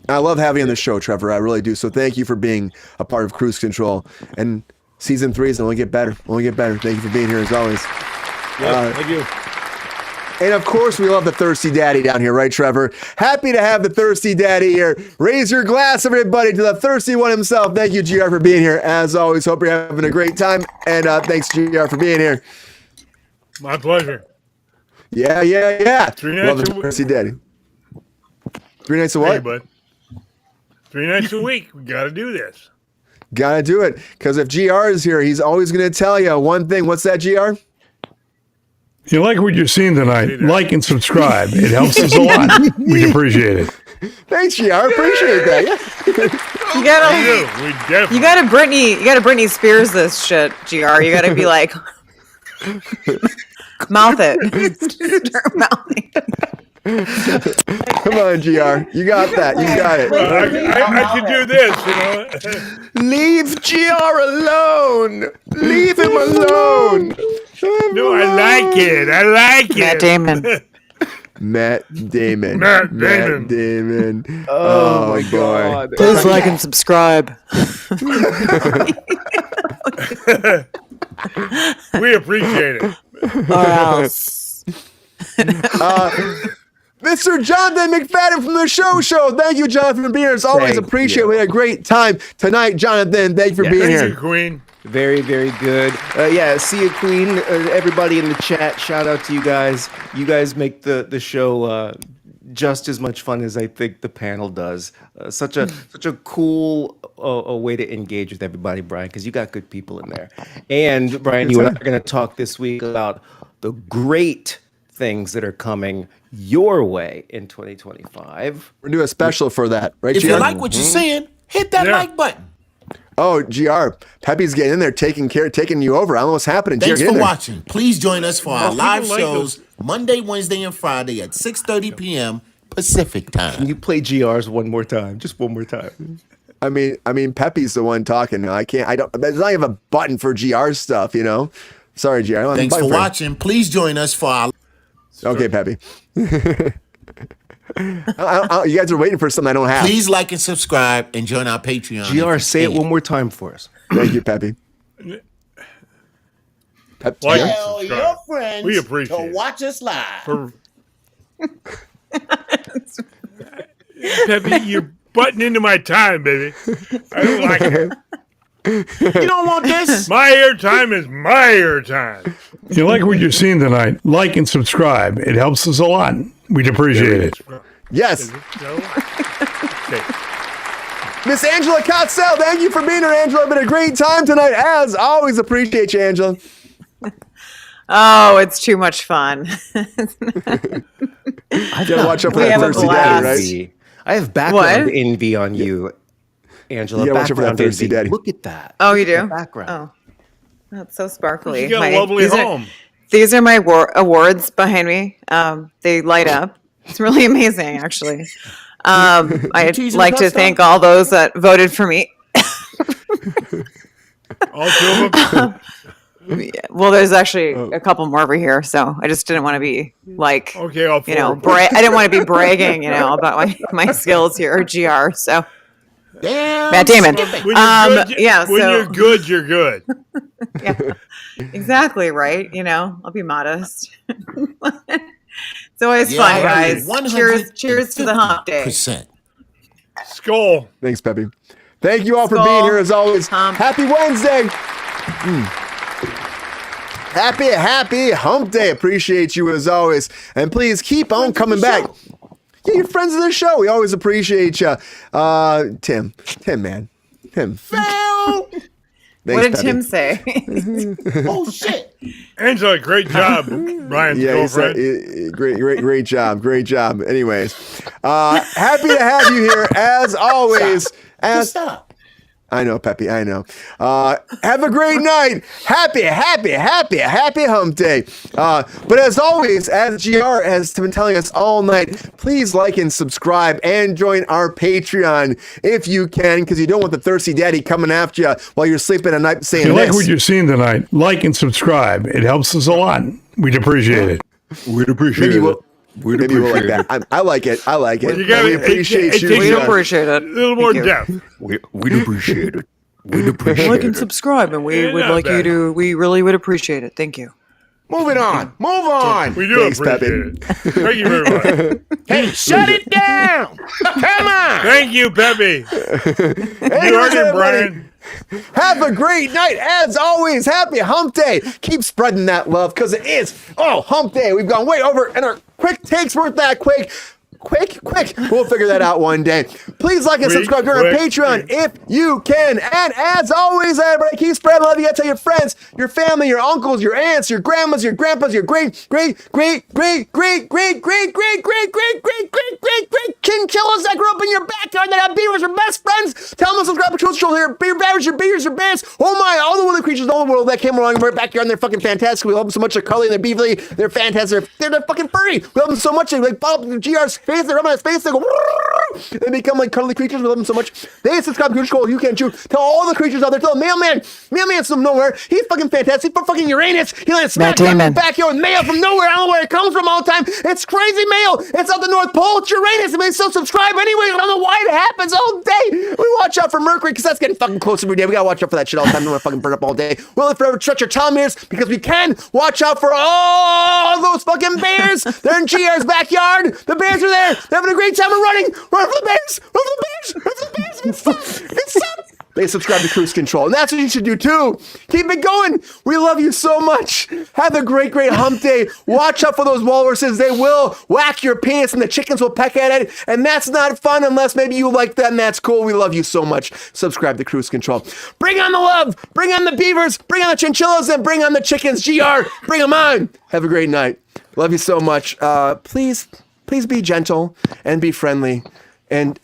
I love having you on the show, Trevor. I really do. So thank you for being a part of Kruse Control. And season 3 is only get better. Thank you for being here as always.
thank you.
And of course, we love the Thirsty Daddy down here, right, Trevor? Happy to have the Thirsty Daddy here. Raise your glass, everybody, to the Thirsty One himself. Thank you, GR, for being here. As always, hope you're having a great time. And thanks, GR, for being here.
My pleasure.
Yeah.
3
Love
nights
the
a week.
Thirsty Daddy. 3 nights of
Hey,
what?
bud. 3 nights a week. We got to do this.
Gotta do it. Because if GR is here, he's always going to tell you one thing. What's that, GR?
If you like what you're seeing tonight, like and subscribe. It helps us a lot. We'd appreciate it.
Thanks, GR. Appreciate that. Yeah.
You gotta,
We definitely.
you gotta Britney Spears this shit, GR. You gotta be like, mouth it. Start mouthing.
Come on, GR. You got that. You got it.
I could do this, you know.
Leave GR alone. Leave him alone.
No, I like it. I like
Matt
it.
Damon.
Matt Damon.
Matt Damon.
Oh my God.
Please like and subscribe.
We appreciate it.
Or else.
Mr. Jonathan McFadden from the Show. Thank you, Jonathan, for being here. As always,
Thank
appreciate it.
you.
We had a great time tonight, Jonathan. Thank you for being
Thank
here.
you, Queen.
Very, very good. See you, Queen. Everybody in the chat, shout out to you guys. You guys make the show just as much fun as I think the panel does. Such a cool a way to engage with everybody, Brian, because you got good people in there. And Brian, you and I are going to talk this week about the great things that are coming your way in 2025.
We're doing a special for that, right,
If
GR?
you like what you're seeing, hit that
Yeah.
like button.
Oh, GR. Pepe's getting in there, taking you over. I don't know what's happening.
Thanks
GR, get
for
in there.
watching. Please join us for our
people
live
like
shows Monday, Wednesday, and Friday at 6:30 p.m. Pacific
Can
time.
you play GRs one more time? Just one more time.
I mean, Pepe's the one talking. I don't. There's not even a button for GR stuff, you know. Sorry, GR. I don't have a
Thanks
button
for
it.
watching. Please join us for our
Okay, Pepe. You guys are waiting for something I don't have.
Please like and subscribe and join our Patreon. if
GR,
you
say it
can.
one more time for us.
Thank you, Pepe.
Like
GR?
and
Tell
subscribe.
your friends
We appreciate
to
it.
watch us live.
For... Pepe, you're butting into my time, baby. I don't like it.
You don't want this?
My airtime is my airtime. If you like what you're seeing tonight, like and subscribe. It helps us a lot. We'd appreciate it.
Yes.
No? Okay.
Miss Angela Kotzel, thank you for being here, Angela. It's been a great time tonight. As always, appreciate you, Angela.
Oh, it's too much fun.
You gotta watch out for
We
that
have a
thirsty
blast.
daddy, right?
I have background
What?
envy on you, Angela.
You gotta watch out for that
Background
thirsty
envy.
daddy.
Look at that.
Oh, you do?
The background.
Oh. That's so sparkly.
You got a lovely home.
These are my awards behind me. They light up. It's really amazing, actually. I'd like to thank all those that voted for me.
All two of them?
Yeah, well, there's actually a couple more over here, so I just didn't want to be like,
Okay, all four.
I didn't want to be bragging, about my skills here, or GR. So,
Damn.
Matt Damon.
When you're good, you're good, you're good.
Yeah, exactly right. I'll be modest. It's always fun, guys. Cheers to the hump day.
Skull.
Thanks, Peppy. Thank you all for being here as always. Happy Wednesday. Happy hump day. Appreciate you as always. And please keep on coming back. Yeah, you're friends of the show. We always appreciate you. Tim, man. Tim.
Phil!
Thanks,
What did
Peppy.
Tim say?
Oh, shit.
Angela, great job, Brian's girlfriend.
Great job. Anyways, happy to have you here as always.
Stop.
I know, Peppy. I know. Have a great night. Happy hump day. But as always, as GR has been telling us all night, please like and subscribe and join our Patreon if you can, because you don't want the thirsty daddy coming after you while you're sleeping at night saying
If you like
this.
what you've seen tonight, like and subscribe. It helps us a lot. We'd appreciate it. We'd appreciate
Maybe
it.
Maybe we'll like that. I like it.
You gotta-
We appreciate
it
you.
takes
We
GR.
appreciate it.
A little more depth.
We'd appreciate it. We'd appreciate
Like and
it.
subscribe, and we
Yeah,
would
not
like you
bad.
to. We really would appreciate it. Thank you.
Move on.
We do
Thanks,
appreciate it. Thank you very much.
Hey, shut it down. Come on.
Thank you, Peppy. You heard him, Brian.
Have a great night. As always, happy hump day. Keep spreading that love because it is, hump day. We've gone way over and our quick takes weren't that quick. Quick. We'll figure that out one day. Please like and subscribe to our Patreon if you can. And as always, everybody, keep spreading love. You gotta tell your friends, your family, your uncles, your aunts, your grandmas, your grandpas, your great chinchillas that grew up in your backyard that have beavers for best friends. Tell them to subscribe to Kruse Control here. Beaver beavers, your beavers, your bears. Oh my, all the woolly creatures in the whole world that came along in our backyard and they're fucking fantastic. We love them so much. They're cuddly and they're beaverly. They're fantastic. They're fucking furry. We love them so much. They like pop up in GR's face. They rub on his face. They go. They become like cuddly creatures. We love them so much. They subscribe to Kruse Control. You can too. Tell all the creatures out there. Tell the mailman's from nowhere. He's fucking fantastic. He's from fucking Uranus. He lands smack in the backyard with mail from nowhere. I don't know where it comes from all the time. It's crazy mail. It's out the North Pole. It's Uranus. I mean, still subscribe anyway. I don't know why it happens all day. We watch out for Mercury because that's getting fucking close every day. We gotta watch out for that shit all the time. Don't want to fucking burn up all day. We'll forever stretch your telomeres because we can watch out for all those fucking bears. They're in GR's backyard. The bears are there. They're having a great time of running. Run for the bears. Run for the bears. Run for the bears. It's fun. It's fun. They subscribe to Kruse Control. And that's what you should do too. Keep it going. We love you so much. Have a great hump day. Watch out for those walruses. They will whack your penis and the chickens will peck at it. And that's not fun unless maybe you like that and that's cool. We love you so much. Subscribe to Kruse Control. Bring on the love. Bring on the beavers. Bring on the chinchillas and bring on the chickens. GR. Bring them on. Have a great night. Love you so much. Please be gentle and be friendly. And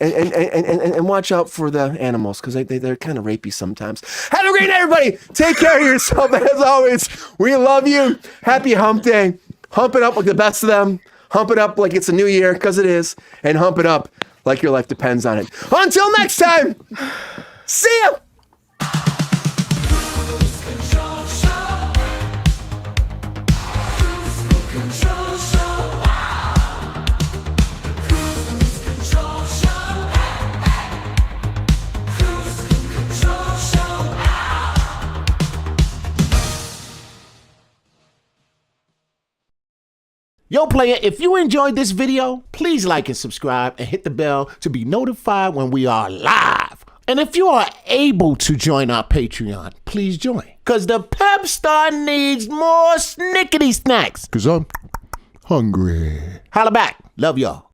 watch out for the animals because they're kind of rapey sometimes. Have a great night, everybody. Take care of yourself. As always, we love you. Happy hump day. Hump it up like the best of them. Hump it up like it's a new year because it is. And hump it up like your life depends on it. Until next time, see ya.
Yo, player, if you enjoyed this video, please like and subscribe and hit the bell to be notified when we are live. And if you are able to join our Patreon, please join. Because the pep star needs more snickety snacks. Because I'm hungry. Holla back. Love y'all.